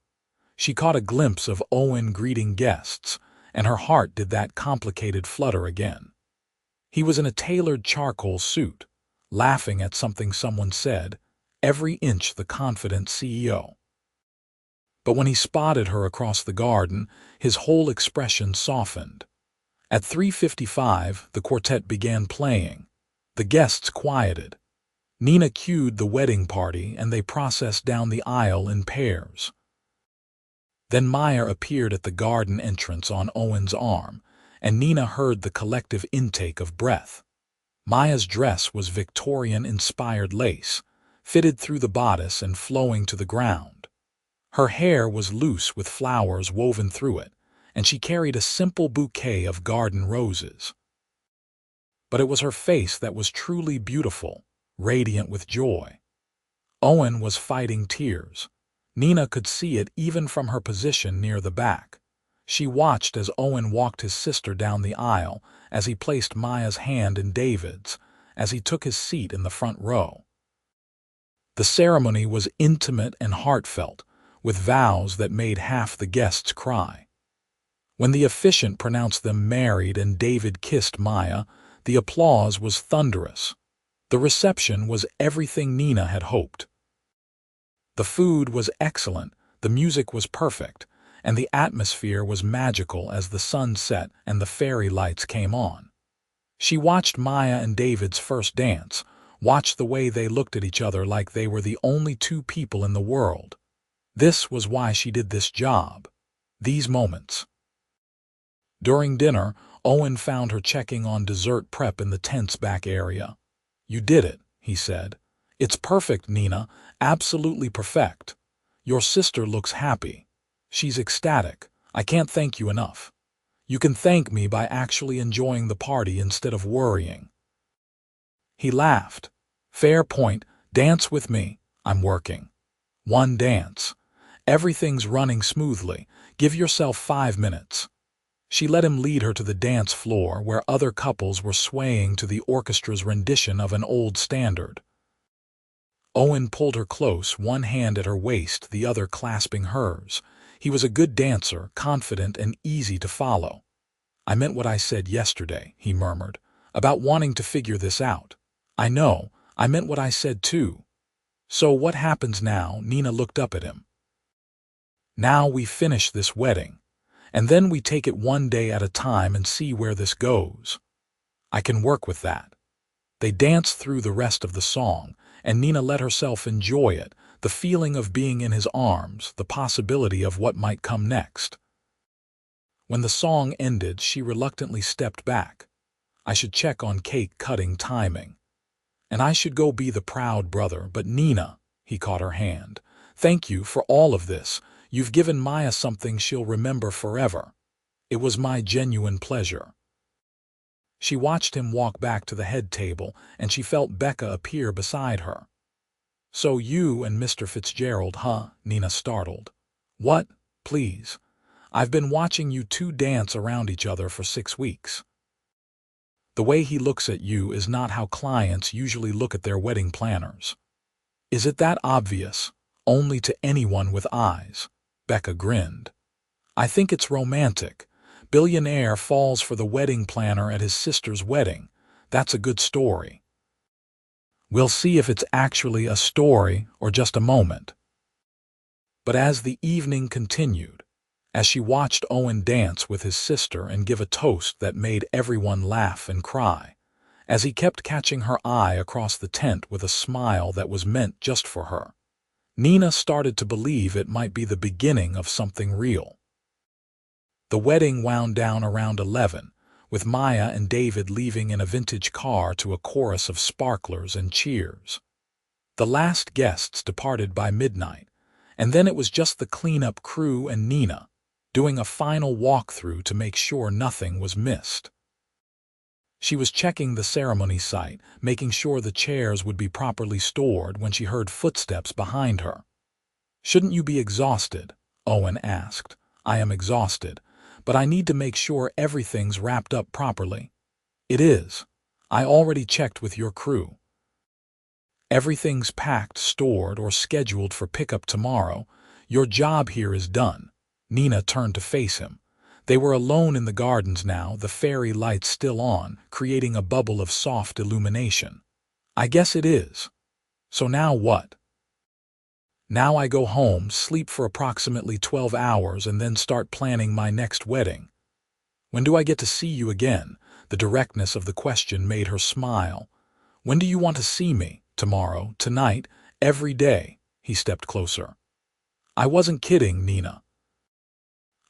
She caught a glimpse of Owen greeting guests, and her heart did that complicated flutter again. He was in a tailored charcoal suit, laughing at something someone said, every inch the confident CEO. But when he spotted her across the garden, his whole expression softened. At 3:55, the quartet began playing. The guests quieted. Nina cued the wedding party, and they processed down the aisle in pairs. Then Maya appeared at the garden entrance on Owen's arm, and Nina heard the collective intake of breath. Maya's dress was Victorian-inspired lace, fitted through the bodice and flowing to the ground. Her hair was loose with flowers woven through it, and she carried a simple bouquet of garden roses. But it was her face that was truly beautiful, radiant with joy. Owen was fighting tears. Nina could see it even from her position near the back. She watched as Owen walked his sister down the aisle, as he placed Maya's hand in David's, as he took his seat in the front row. The ceremony was intimate and heartfelt, with vows that made half the guests cry. When the officiant pronounced them married and David kissed Maya, the applause was thunderous. The reception was everything Nina had hoped. The food was excellent, the music was perfect, and the atmosphere was magical as the sun set and the fairy lights came on. She watched Maya and David's first dance, watched the way they looked at each other like they were the only two people in the world. This was why she did this job. These moments. During dinner, Owen found her checking on dessert prep in the tent's back area. "You did it," he said. "It's perfect, Nina, absolutely perfect. Your sister looks happy. She's ecstatic. I can't thank you enough. You can thank me by actually enjoying the party instead of worrying." He laughed. "Fair point. Dance with me. I'm working. One dance. Everything's running smoothly. Give yourself 5 minutes." She let him lead her to the dance floor where other couples were swaying to the orchestra's rendition of an old standard. Owen pulled her close, one hand at her waist, the other clasping hers. He was a good dancer, confident and easy to follow. "I meant what I said yesterday," he murmured, "about wanting to figure this out. I know, I meant what I said too." "So what happens now?" Nina looked up at him. "Now we finish this wedding. And then we take it one day at a time and see where this goes." "I can work with that." They danced through the rest of the song, and Nina let herself enjoy it, the feeling of being in his arms, the possibility of what might come next. When the song ended, she reluctantly stepped back. "I should check on cake cutting timing. And I should go be the proud brother, but Nina," he caught her hand, "thank you for all of this. You've given Maya something she'll remember forever. It was my genuine pleasure." She watched him walk back to the head table, and she felt Becca appear beside her. "So you and Mr. Fitzgerald, huh?" Nina startled. "What? Please. I've been watching you two dance around each other for 6 weeks. The way he looks at you is not how clients usually look at their wedding planners." "Is it that obvious? Only to anyone with eyes." Becca grinned. "I think it's romantic. Billionaire falls for the wedding planner at his sister's wedding. That's a good story. We'll see if it's actually a story or just a moment." But as the evening continued, as she watched Owen dance with his sister and give a toast that made everyone laugh and cry, as he kept catching her eye across the tent with a smile that was meant just for her, Nina started to believe it might be the beginning of something real. The wedding wound down around 11, with Maya and David leaving in a vintage car to a chorus of sparklers and cheers. The last guests departed by midnight, and then it was just the cleanup crew and Nina, doing a final walkthrough to make sure nothing was missed. She was checking the ceremony site, making sure the chairs would be properly stored when she heard footsteps behind her. "Shouldn't you be exhausted?" Owen asked. "I am exhausted, but I need to make sure everything's wrapped up properly." "It is. I already checked with your crew. Everything's packed, stored, or scheduled for pickup tomorrow. Your job here is done." Nina turned to face him. They were alone in the gardens now, the fairy lights still on, creating a bubble of soft illumination. "I guess it is. So now what?" "Now I go home, sleep for approximately 12 hours, and then start planning my next wedding." "When do I get to see you again?" The directness of the question made her smile. "When do you want to see me? Tomorrow? Tonight? Every day?" He stepped closer. "I wasn't kidding, Nina.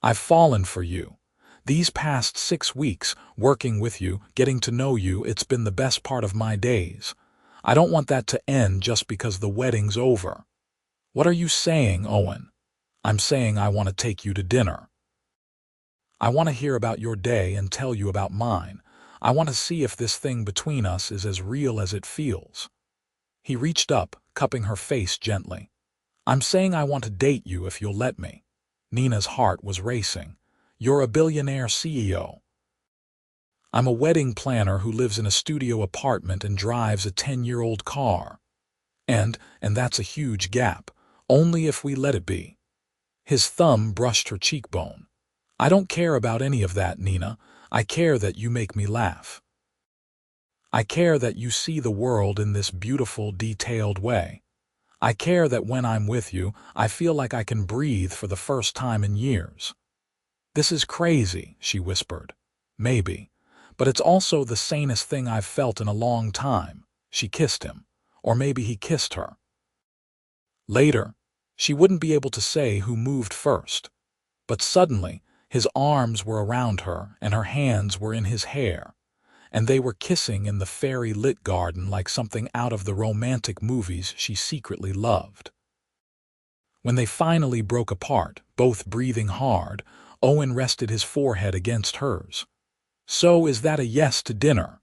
I've fallen for you. These past 6 weeks, working with you, getting to know you, it's been the best part of my days. I don't want that to end just because the wedding's over." "What are you saying, Owen?" "I'm saying I want to take you to dinner. I want to hear about your day and tell you about mine. I want to see if this thing between us is as real as it feels." He reached up, cupping her face gently. "I'm saying I want to date you if you'll let me." Nina's heart was racing. "You're a billionaire CEO. I'm a wedding planner who lives in a studio apartment and drives a 10-year-old car. And that's a huge gap. Only if we let it be." His thumb brushed her cheekbone. "I don't care about any of that, Nina. I care that you make me laugh. I care that you see the world in this beautiful, detailed way. I care that when I'm with you, I feel like I can breathe for the first time in years." "This is crazy," she whispered. "Maybe. But it's also the sanest thing I've felt in a long time." She kissed him. Or maybe he kissed her. Later, she wouldn't be able to say who moved first. But suddenly, His arms were around her, and her hands were in his hair, and they were kissing in the fairy-lit garden like something out of the romantic movies she secretly loved. When they finally broke apart, both breathing hard, Owen rested his forehead against hers. "So is that a yes to dinner?"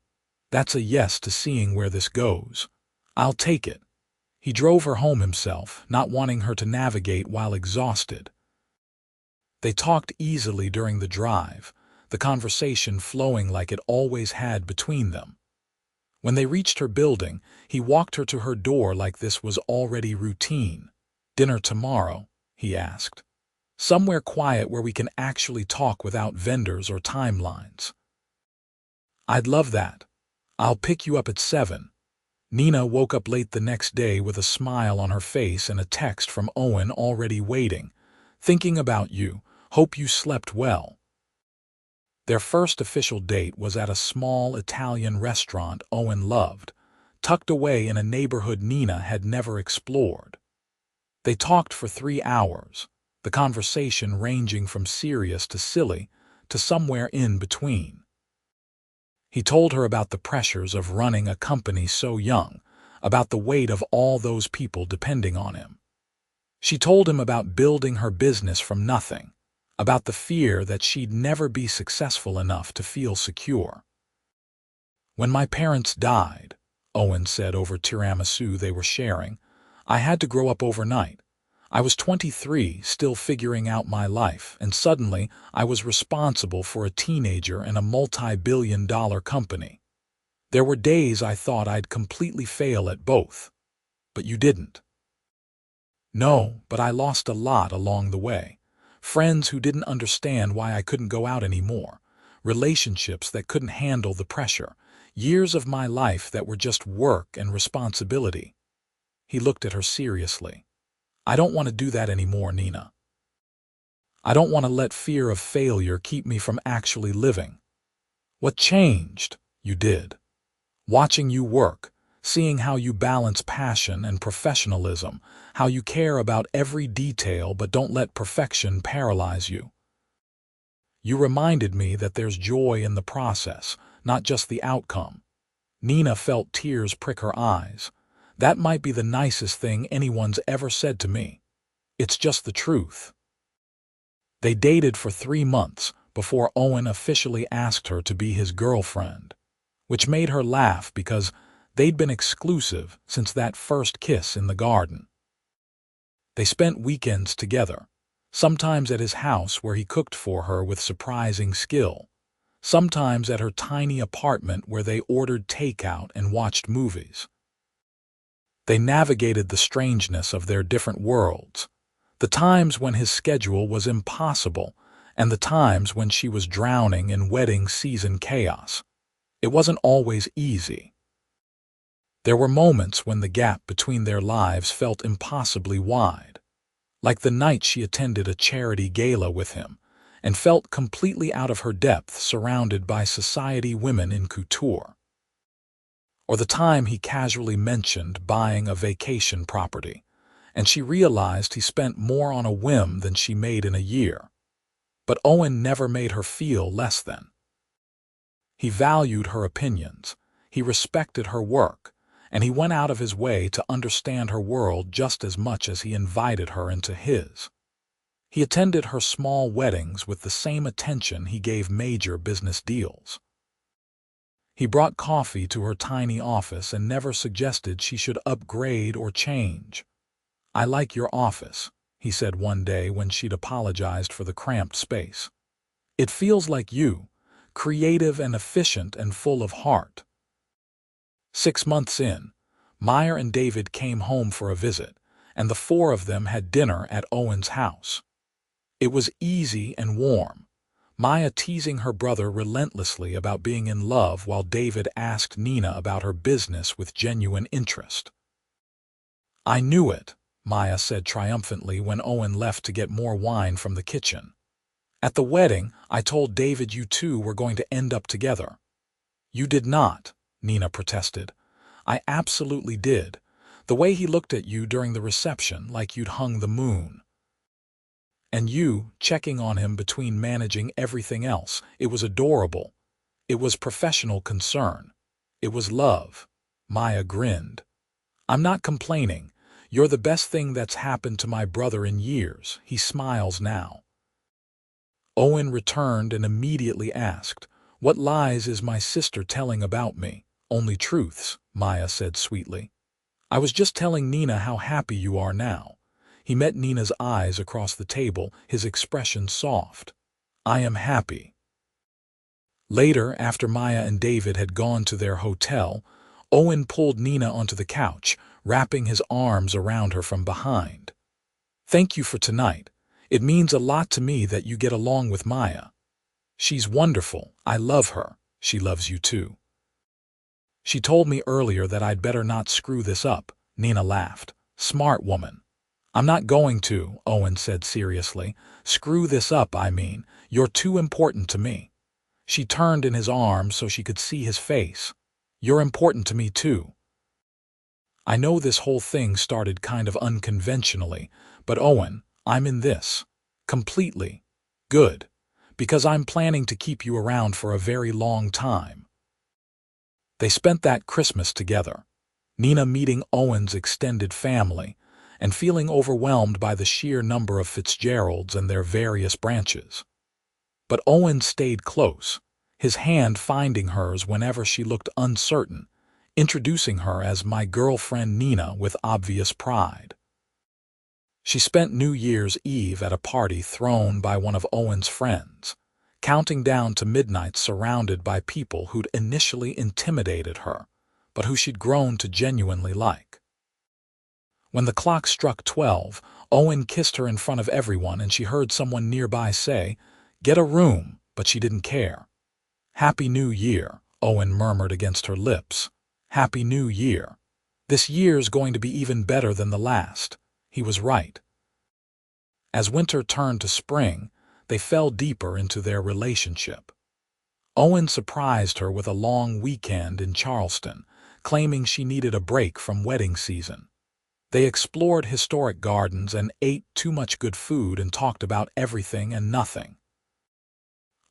"That's a yes to seeing where this goes." "I'll take it." He drove her home himself, not wanting her to navigate while exhausted. They talked easily during the drive, the conversation flowing like it always had between them. When they reached her building, he walked her to her door like this was already routine. "Dinner tomorrow?" he asked. "Somewhere quiet where we can actually talk without vendors or timelines." "I'd love that. I'll pick you up at 7. Nina woke up late the next day with a smile on her face and a text from Owen already waiting. "Thinking about you. Hope you slept well." Their first official date was at a small Italian restaurant Owen loved, tucked away in a neighborhood Nina had never explored. They talked for 3 hours, the conversation ranging from serious to silly to somewhere in between. He told her about the pressures of running a company so young, about the weight of all those people depending on him. She told him about building her business from nothing, about the fear that she'd never be successful enough to feel secure. "When my parents died," Owen said over tiramisu they were sharing, "I had to grow up overnight. I was 23, still figuring out my life, and suddenly I was responsible for a teenager and a multi-billion-dollar company. There were days I thought I'd completely fail at both. But you didn't." "No, but I lost a lot along the way. Friends who didn't understand why I couldn't go out anymore, relationships that couldn't handle the pressure, years of my life that were just work and responsibility." He looked at her seriously. "I don't want to do that anymore, Nina. I don't want to let fear of failure keep me from actually living." "What changed?" "You did. Watching you work, seeing how you balance passion and professionalism, how you care about every detail but don't let perfection paralyze you. You reminded me that there's joy in the process, not just the outcome." Nina felt tears prick her eyes. "That might be the nicest thing anyone's ever said to me. It's just the truth." They dated for 3 months before Owen officially asked her to be his girlfriend, which made her laugh because they'd been exclusive since that first kiss in the garden. They spent weekends together, sometimes at his house where he cooked for her with surprising skill, sometimes at her tiny apartment where they ordered takeout and watched movies. They navigated the strangeness of their different worlds, the times when his schedule was impossible and the times when she was drowning in wedding season chaos. It wasn't always easy. There were moments when the gap between their lives felt impossibly wide, like the night she attended a charity gala with him and felt completely out of her depth surrounded by society women in couture. Or the time he casually mentioned buying a vacation property, and she realized he spent more on a whim than she made in a year. But Owen never made her feel less than. He valued her opinions, he respected her work, and he went out of his way to understand her world just as much as he invited her into his. He attended her small weddings with the same attention he gave major business deals. He brought coffee to her tiny office and never suggested she should upgrade or change. "I like your office," he said one day when she'd apologized for the cramped space. "It feels like you, creative and efficient and full of heart." 6 months in, Meyer and David came home for a visit, and the 4 of them had dinner at Owen's house. It was easy and warm, Maya teasing her brother relentlessly about being in love while David asked Nina about her business with genuine interest. "I knew it," Maya said triumphantly when Owen left to get more wine from the kitchen. "At the wedding, I told David you two were going to end up together." "You did not," Nina protested. "I absolutely did. The way he looked at you during the reception, like you'd hung the moon." And you, checking on him between managing everything else. It was adorable. It was professional concern. It was love. Maya grinned. I'm not complaining. You're the best thing that's happened to my brother in years. He smiles now. Owen returned and immediately asked, "What lies is my sister telling about me?" "Only truths," Maya said sweetly. "I was just telling Nina how happy you are now." He met Nina's eyes across the table, his expression soft. "I am happy." Later, after Maya and David had gone to their hotel, Owen pulled Nina onto the couch, wrapping his arms around her from behind. "Thank you for tonight. It means a lot to me that you get along with Maya. She's wonderful. I love her. She loves you too." "She told me earlier that I'd better not screw this up," Nina laughed. "Smart woman." "I'm not going to," Owen said seriously. "Screw this up, I mean. You're too important to me." She turned in his arms so she could see his face. "You're important to me too." "I know this whole thing started kind of unconventionally, but Owen, I'm in this. Completely. Good. Because I'm planning to keep you around for a very long time." They spent that Christmas together, Nina meeting Owen's extended family and feeling overwhelmed by the sheer number of Fitzgeralds and their various branches. But Owen stayed close, his hand finding hers whenever she looked uncertain, introducing her as "my girlfriend Nina" with obvious pride. She spent New Year's Eve at a party thrown by one of Owen's friends, counting down to midnight surrounded by people who'd initially intimidated her, but who she'd grown to genuinely like. When the clock struck 12, Owen kissed her in front of everyone and she heard someone nearby say, "Get a room," but she didn't care. "Happy New Year," Owen murmured against her lips. "Happy New Year. This year's going to be even better than the last." He was right. As winter turned to spring, they fell deeper into their relationship. Owen surprised her with a long weekend in Charleston, claiming she needed a break from wedding season. They explored historic gardens and ate too much good food and talked about everything and nothing.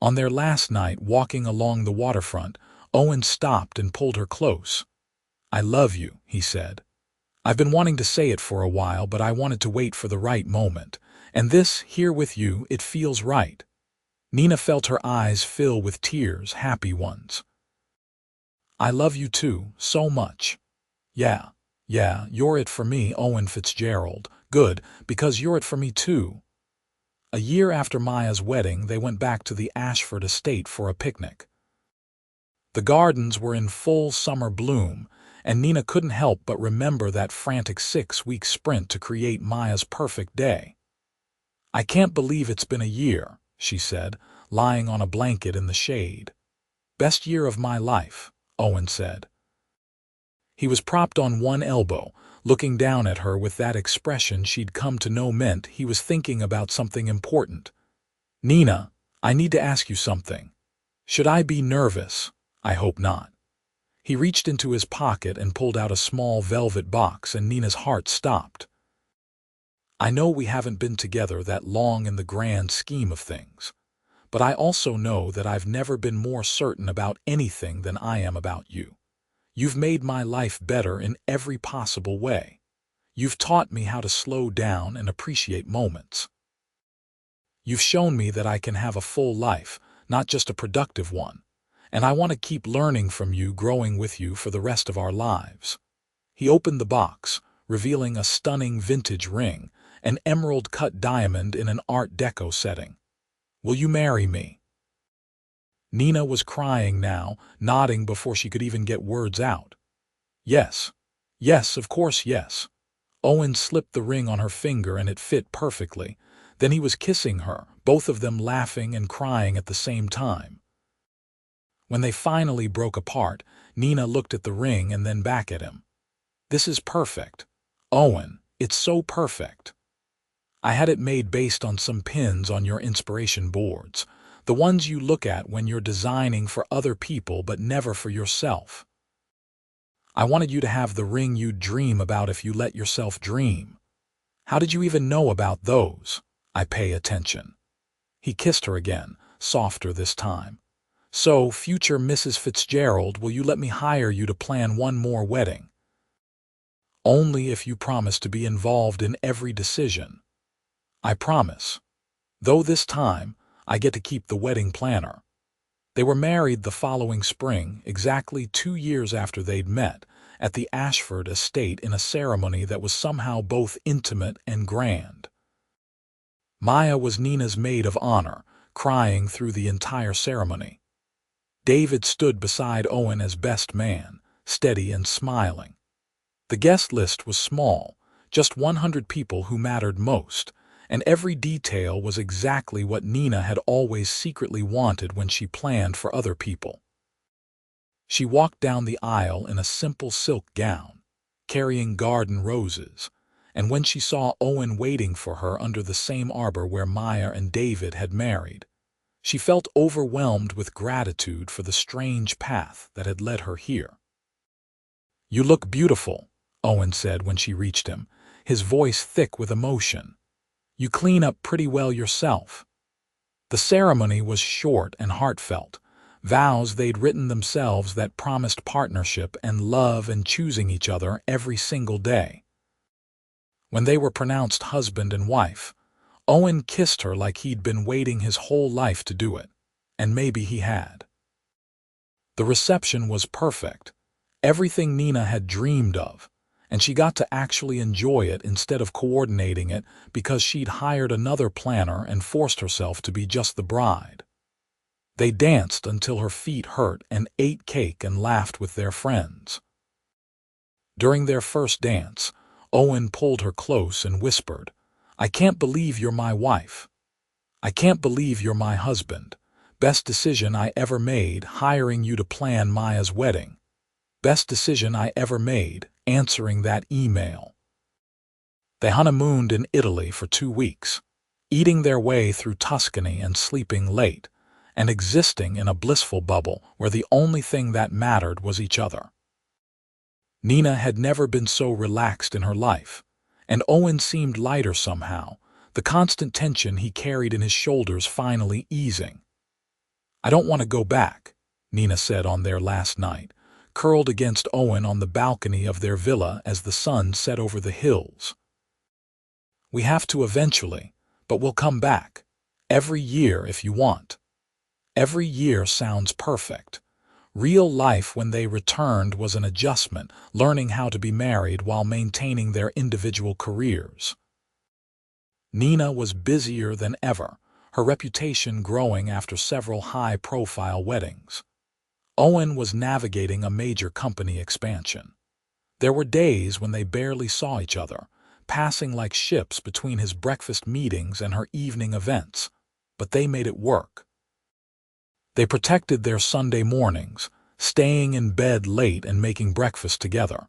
On their last night walking along the waterfront, Owen stopped and pulled her close. "I love you," he said. "I've been wanting to say it for a while, but I wanted to wait for the right moment. And this, here with you, it feels right." Nina felt her eyes fill with tears, happy ones. "I love you too, so much." Yeah, you're it for me, Owen Fitzgerald. "Good, because you're it for me too." A year after Maya's wedding, they went back to the Ashford estate for a picnic. The gardens were in full summer bloom, and Nina couldn't help but remember that frantic 6-week sprint to create Maya's perfect day. "I can't believe it's been a year," she said, lying on a blanket in the shade. "Best year of my life," Owen said. He was propped on one elbow, looking down at her with that expression she'd come to know meant he was thinking about something important. "Nina, I need to ask you something. Should I be nervous?" "I hope not." He reached into his pocket and pulled out a small velvet box, and Nina's heart stopped. "I know we haven't been together that long in the grand scheme of things, but I also know that I've never been more certain about anything than I am about you. You've made my life better in every possible way. You've taught me how to slow down and appreciate moments. You've shown me that I can have a full life, not just a productive one, and I want to keep learning from you, growing with you for the rest of our lives." He opened the box, revealing a stunning vintage ring, an emerald-cut diamond in an Art Deco setting. "Will you marry me?" Nina was crying now, nodding before she could even get words out. "Yes. Yes, of course, yes." Owen slipped the ring on her finger and it fit perfectly. Then he was kissing her, both of them laughing and crying at the same time. When they finally broke apart, Nina looked at the ring and then back at him. "This is perfect. Owen, it's so perfect. I had it made based on some pins on your inspiration boards, the ones you look at when you're designing for other people but never for yourself. I wanted you to have the ring you'd dream about if you let yourself dream." "How did you even know about those?" I pay attention." He kissed her again, softer this time. "So, future Mrs. Fitzgerald, will you let me hire you to plan one more wedding?" "Only if you promise to be involved in every decision." "I promise. Though this time, I get to keep the wedding planner." They were married the following spring, exactly 2 years after they'd met, at the Ashford estate in a ceremony that was somehow both intimate and grand. Maya was Nina's maid of honor, crying through the entire ceremony. David stood beside Owen as best man, steady and smiling. The guest list was small, just 100 people who mattered most, and every detail was exactly what Nina had always secretly wanted when she planned for other people. She walked down the aisle in a simple silk gown, carrying garden roses, and when she saw Owen waiting for her under the same arbor where Maya and David had married, she felt overwhelmed with gratitude for the strange path that had led her here. "You look beautiful," Owen said when she reached him, his voice thick with emotion. "You clean up pretty well yourself." The ceremony was short and heartfelt, vows they'd written themselves that promised partnership and love and choosing each other every single day. When they were pronounced husband and wife, Owen kissed her like he'd been waiting his whole life to do it, and maybe he had. The reception was perfect, everything Nina had dreamed of, and she got to actually enjoy it instead of coordinating it because she'd hired another planner and forced herself to be just the bride. They danced until her feet hurt and ate cake and laughed with their friends. During their first dance, Owen pulled her close and whispered, "I can't believe you're my wife. I can't believe you're my husband. Best decision I ever made, hiring you to plan Maya's wedding. Best decision I ever made, answering that email." They honeymooned in Italy for 2 weeks, eating their way through Tuscany and sleeping late, and existing in a blissful bubble where the only thing that mattered was each other. Nina had never been so relaxed in her life, and Owen seemed lighter somehow, the constant tension he carried in his shoulders finally easing. "I don't want to go back," Nina said on their last night, curled against Owen on the balcony of their villa as the sun set over the hills. "We have to eventually, but we'll come back. Every year if you want." Every year sounds perfect. Real life when they returned was an adjustment, learning how to be married while maintaining their individual careers. Nina was busier than ever, her reputation growing after several high-profile weddings. Owen was navigating a major company expansion. There were days when they barely saw each other, passing like ships between his breakfast meetings and her evening events, but they made it work. They protected their Sunday mornings, staying in bed late and making breakfast together.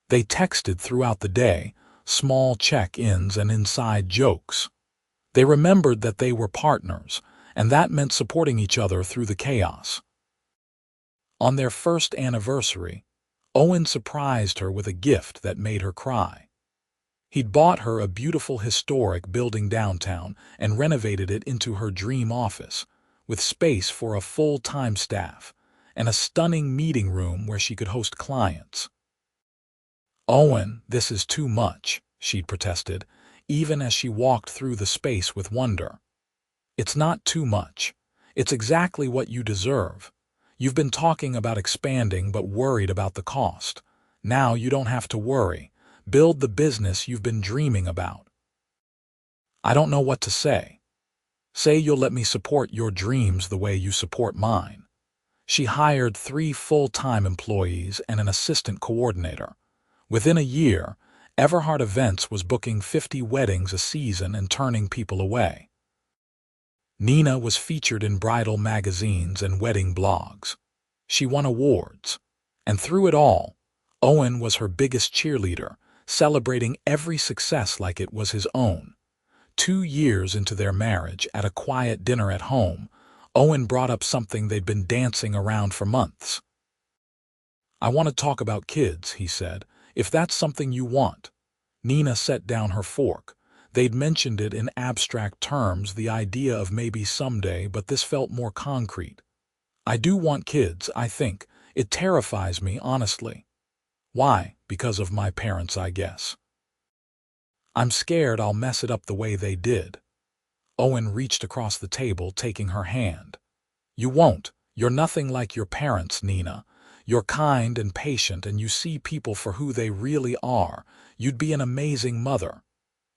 They texted throughout the day, small check-ins and inside jokes. They remembered that they were partners, and that meant supporting each other through the chaos. On their first anniversary, Owen surprised her with a gift that made her cry. He'd bought her a beautiful historic building downtown and renovated it into her dream office, with space for a full-time staff and a stunning meeting room where she could host clients. "Owen, this is too much," she'd protested, even as she walked through the space with wonder. "It's not too much. It's exactly what you deserve. You've been talking about expanding but worried about the cost. Now you don't have to worry. Build the business you've been dreaming about." "I don't know what to say." "Say you'll let me support your dreams the way you support mine." She hired 3 full-time employees and an assistant coordinator. Within a year, Everhart Events was booking 50 weddings a season and turning people away. Nina was featured in bridal magazines and wedding blogs. She won awards. And through it all, Owen was her biggest cheerleader, celebrating every success like it was his own. 2 years into their marriage, at a quiet dinner at home, Owen brought up something they'd been dancing around for months. "I want to talk about kids," he said, "if that's something you want." Nina set down her fork. They'd mentioned it in abstract terms, the idea of maybe someday, but this felt more concrete. I do want kids, I think. It terrifies me, honestly. Why? Because of my parents, I guess. I'm scared I'll mess it up the way they did. Owen reached across the table, taking her hand. You won't. You're nothing like your parents, Nina. You're kind and patient, and you see people for who they really are. You'd be an amazing mother.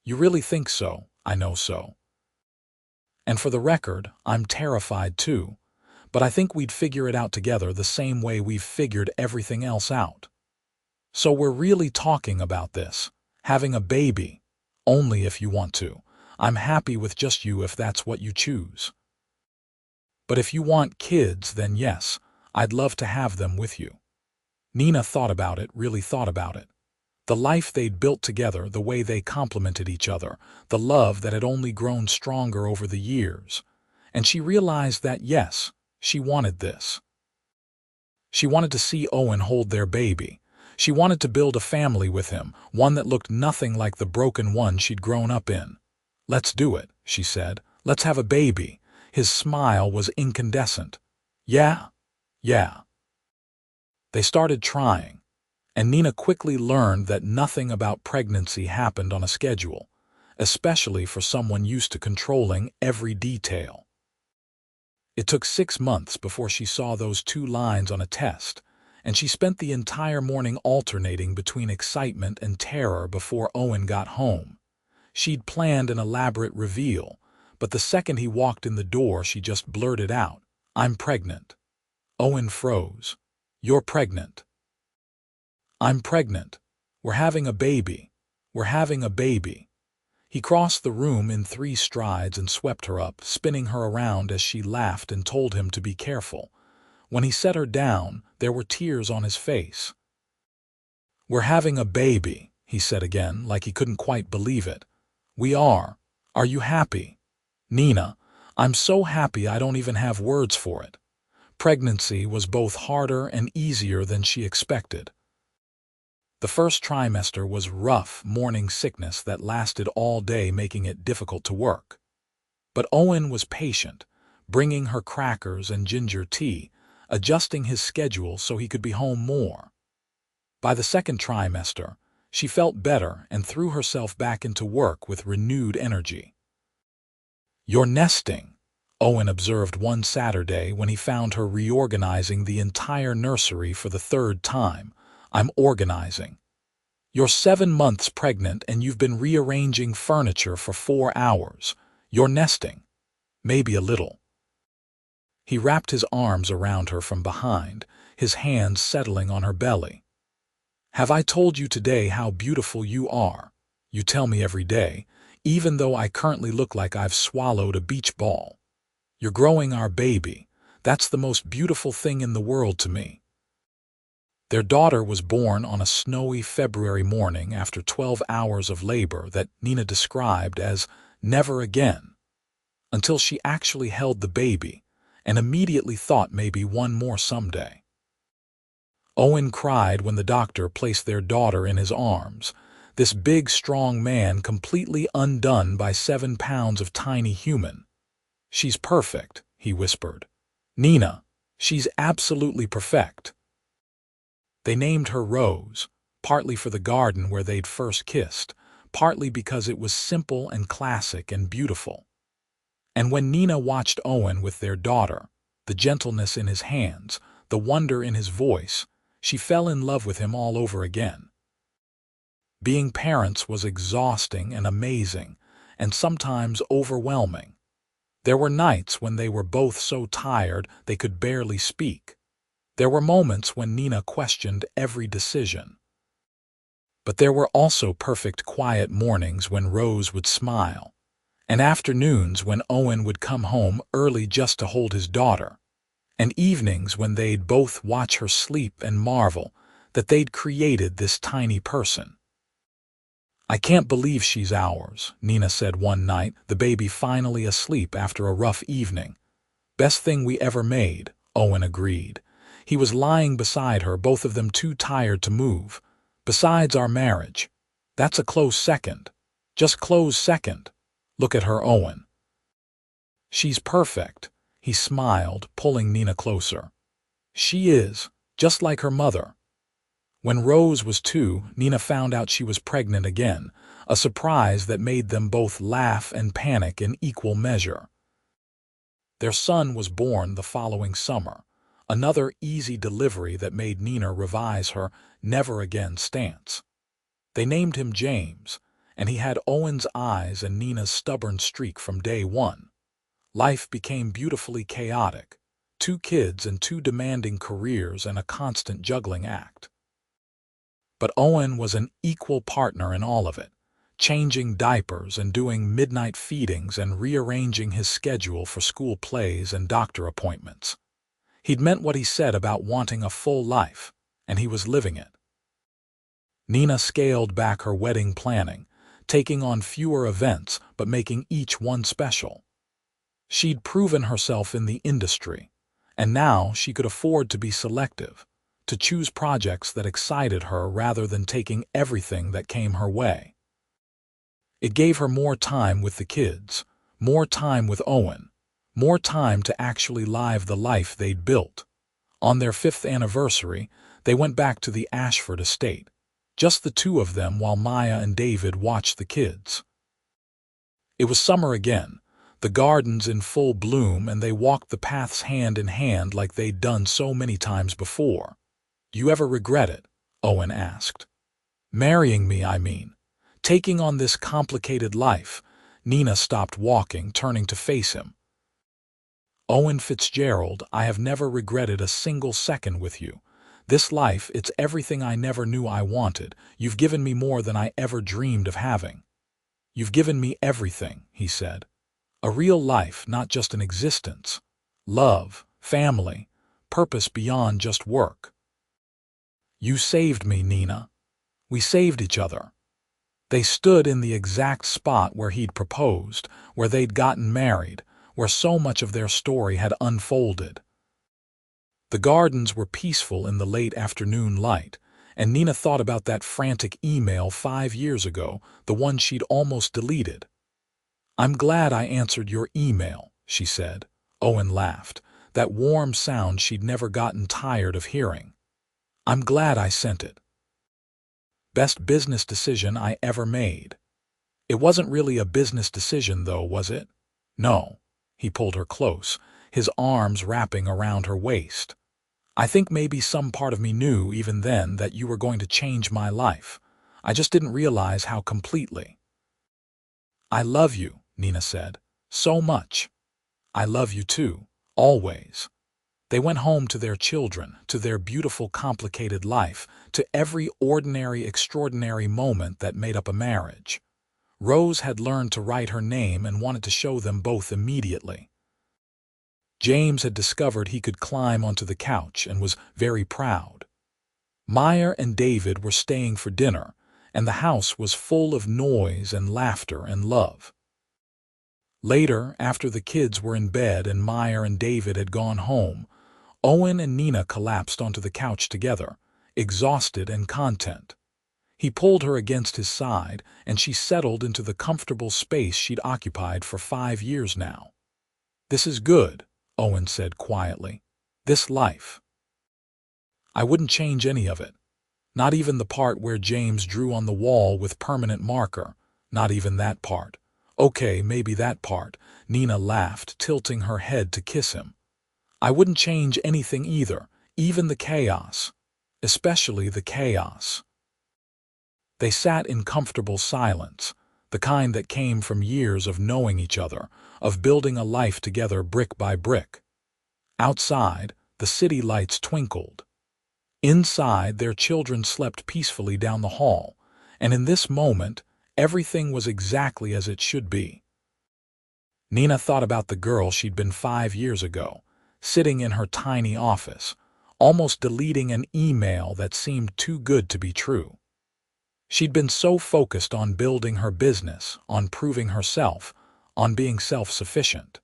You really think so? I know so. And for the record, I'm terrified too. But I think we'd figure it out together the same way we've figured everything else out. So we're really talking about this. Having a baby. Only if you want to. I'm happy with just you if that's what you choose. But if you want kids, then yes, I'd love to have them with you. Nina thought about it, really thought about it. The life they'd built together, the way they complemented each other, the love that had only grown stronger over the years. And she realized that, yes, she wanted this. She wanted to see Owen hold their baby. She wanted to build a family with him, one that looked nothing like the broken one she'd grown up in. Let's do it, she said. Let's have a baby. His smile was incandescent. Yeah. They started trying, and Nina quickly learned that nothing about pregnancy happened on a schedule, especially for someone used to controlling every detail. It took 6 months before she saw those 2 lines on a test, and she spent the entire morning alternating between excitement and terror before Owen got home. She'd planned an elaborate reveal, but the second he walked in the door, she just blurted out, "I'm pregnant." Owen froze. "You're pregnant." "I'm pregnant. We're having a baby. We're having a baby." He crossed the room in 3 strides and swept her up, spinning her around as she laughed and told him to be careful. When he set her down, there were tears on his face. "We're having a baby," he said again, like he couldn't quite believe it. "We are. Are you happy?" "Nina, I'm so happy I don't even have words for it." Pregnancy was both harder and easier than she expected. The first trimester was rough, morning sickness that lasted all day, making it difficult to work. But Owen was patient, bringing her crackers and ginger tea, adjusting his schedule so he could be home more. By the second trimester, she felt better and threw herself back into work with renewed energy. "You're nesting," Owen observed one Saturday when he found her reorganizing the entire nursery for the 3rd time. "I'm organizing." "You're 7 months pregnant and you've been rearranging furniture for 4 hours. You're nesting." "Maybe a little." He wrapped his arms around her from behind, his hands settling on her belly. "Have I told you today how beautiful you are? You tell me every day, even though I currently look like I've swallowed a beach ball. You're growing our baby. That's the most beautiful thing in the world to me." Their daughter was born on a snowy February morning after 12 hours of labor that Nina described as never again, until she actually held the baby and immediately thought maybe one more someday. Owen cried when the doctor placed their daughter in his arms, this big, strong man completely undone by 7 pounds of tiny human. "She's perfect," he whispered. "Nina, she's absolutely perfect." They named her Rose, partly for the garden where they'd first kissed, partly because it was simple and classic and beautiful. And when Nina watched Owen with their daughter, the gentleness in his hands, the wonder in his voice, she fell in love with him all over again. Being parents was exhausting and amazing, and sometimes overwhelming. There were nights when they were both so tired they could barely speak. There were moments when Nina questioned every decision. But there were also perfect quiet mornings when Rose would smile, and afternoons when Owen would come home early just to hold his daughter, and evenings when they'd both watch her sleep and marvel that they'd created this tiny person. "I can't believe she's ours," Nina said one night, the baby finally asleep after a rough evening. "Best thing we ever made," Owen agreed. He was lying beside her, both of them too tired to move. "Besides our marriage. That's a close second." Just close second. Look at her, Owen. She's perfect, he smiled, pulling Nina closer. She is, just like her mother. When Rose was 2, Nina found out she was pregnant again, a surprise that made them both laugh and panic in equal measure. Their son was born the following summer, another easy delivery that made Nina revise her never again stance. They named him James, and he had Owen's eyes and Nina's stubborn streak from day one. Life became beautifully chaotic, 2 kids and 2 demanding careers and a constant juggling act. But Owen was an equal partner in all of it, changing diapers and doing midnight feedings and rearranging his schedule for school plays and doctor appointments. He'd meant what he said about wanting a full life, and he was living it. Nina scaled back her wedding planning, taking on fewer events but making each one special. She'd proven herself in the industry, and now she could afford to be selective, to choose projects that excited her rather than taking everything that came her way. It gave her more time with the kids, more time with Owen, more time to actually live the life they'd built. On their 5th anniversary, they went back to the Ashford estate, just the 2 of them while Maya and David watched the kids. It was summer again, the gardens in full bloom, and they walked the paths hand in hand like they'd done so many times before. "You ever regret it?" Owen asked. "Marrying me, I mean. Taking on this complicated life." Nina stopped walking, turning to face him. "Owen Fitzgerald, I have never regretted a single second with you. This life, it's everything I never knew I wanted. You've given me more than I ever dreamed of having." "You've given me everything," he said. "A real life, not just an existence. Love, family, purpose beyond just work." "You saved me, Nina. We saved each other." They stood in the exact spot where he'd proposed, where they'd gotten married, where so much of their story had unfolded. The gardens were peaceful in the late afternoon light, and Nina thought about that frantic email 5 years ago, the one she'd almost deleted. "I'm glad I answered your email," she said. Owen laughed, that warm sound she'd never gotten tired of hearing. "I'm glad I sent it. Best business decision I ever made." "It wasn't really a business decision, though, was it?" "No." He pulled her close, his arms wrapping around her waist. "I think maybe some part of me knew even then that you were going to change my life. I just didn't realize how completely." "I love you," Nina said. "So much." "I love you too, always." They went home to their children, to their beautiful, complicated life, to every ordinary, extraordinary moment that made up a marriage. Rose had learned to write her name and wanted to show them both immediately. James had discovered he could climb onto the couch and was very proud. Maya and David were staying for dinner, and the house was full of noise and laughter and love. Later, after the kids were in bed and Maya and David had gone home, Owen and Nina collapsed onto the couch together, exhausted and content. He pulled her against his side, and she settled into the comfortable space she'd occupied for 5 years now. "This is good," Owen said quietly. "This life. I wouldn't change any of it. Not even the part where James drew on the wall with permanent marker. Not even that part." "Okay, maybe that part," Nina laughed, tilting her head to kiss him. "I wouldn't change anything either, even the chaos. Especially the chaos." They sat in comfortable silence, the kind that came from years of knowing each other, of building a life together brick by brick. Outside, the city lights twinkled. Inside, their children slept peacefully down the hall, and in this moment, everything was exactly as it should be. Nina thought about the girl she'd been 5 years ago, sitting in her tiny office, almost deleting an email that seemed too good to be true. She'd been so focused on building her business, on proving herself, on being self-sufficient.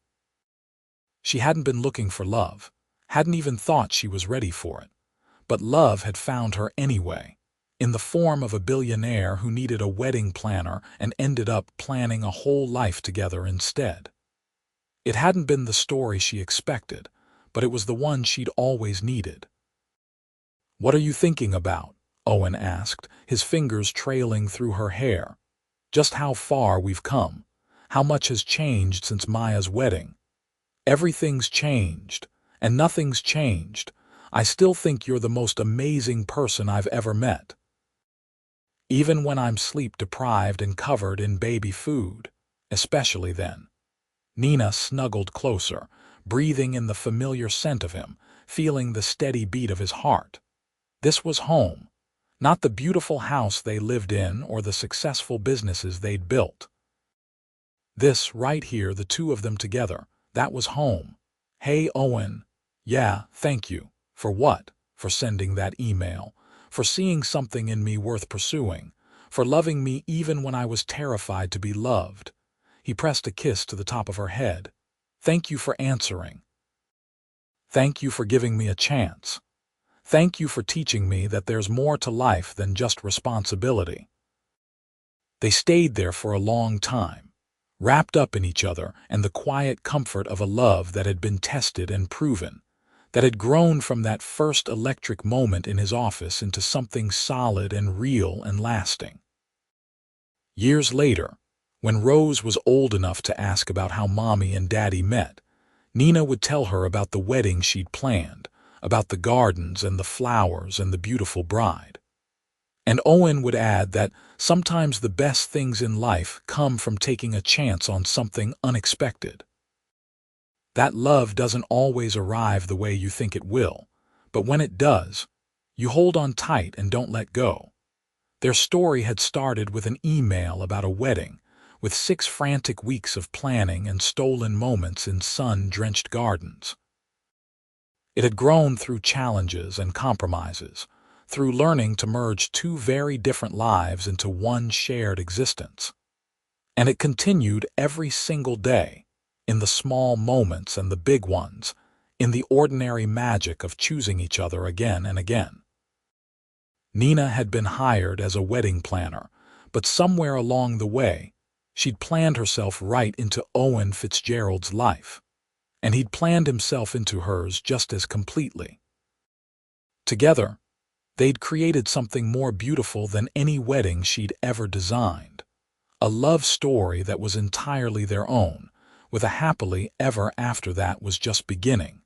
She hadn't been looking for love, hadn't even thought she was ready for it. But love had found her anyway, in the form of a billionaire who needed a wedding planner and ended up planning a whole life together instead. It hadn't been the story she expected, but it was the one she'd always needed. "What are you thinking about?" Owen asked, his fingers trailing through her hair. "Just how far we've come. How much has changed since Maya's wedding." "Everything's changed, and nothing's changed. I still think you're the most amazing person I've ever met. Even when I'm sleep-deprived and covered in baby food, especially then." Nina snuggled closer, breathing in the familiar scent of him, feeling the steady beat of his heart. This was home, not the beautiful house they lived in or the successful businesses they'd built. This, right here, the two of them together, that was home. "Hey, Owen." "Yeah, thank you." "For what?" "For sending that email. For seeing something in me worth pursuing. For loving me even when I was terrified to be loved." He pressed a kiss to the top of her head. "Thank you for answering. Thank you for giving me a chance. Thank you for teaching me that there's more to life than just responsibility." They stayed there for a long time, wrapped up in each other and the quiet comfort of a love that had been tested and proven, that had grown from that first electric moment in his office into something solid and real and lasting. Years later, when Rose was old enough to ask about how Mommy and Daddy met, Nina would tell her about the wedding she'd planned, about the gardens and the flowers and the beautiful bride. And Owen would add that sometimes the best things in life come from taking a chance on something unexpected. That love doesn't always arrive the way you think it will, but when it does, you hold on tight and don't let go. Their story had started with an email about a wedding, with 6 frantic weeks of planning and stolen moments in sun-drenched gardens. It had grown through challenges and compromises, through learning to merge 2 very different lives into one shared existence. And it continued every single day, in the small moments and the big ones, in the ordinary magic of choosing each other again and again. Nina had been hired as a wedding planner, but somewhere along the way, she'd planned herself right into Owen Fitzgerald's life, and he'd planned himself into hers just as completely. Together, they'd created something more beautiful than any wedding she'd ever designed, a love story that was entirely their own, with a happily ever after that was just beginning.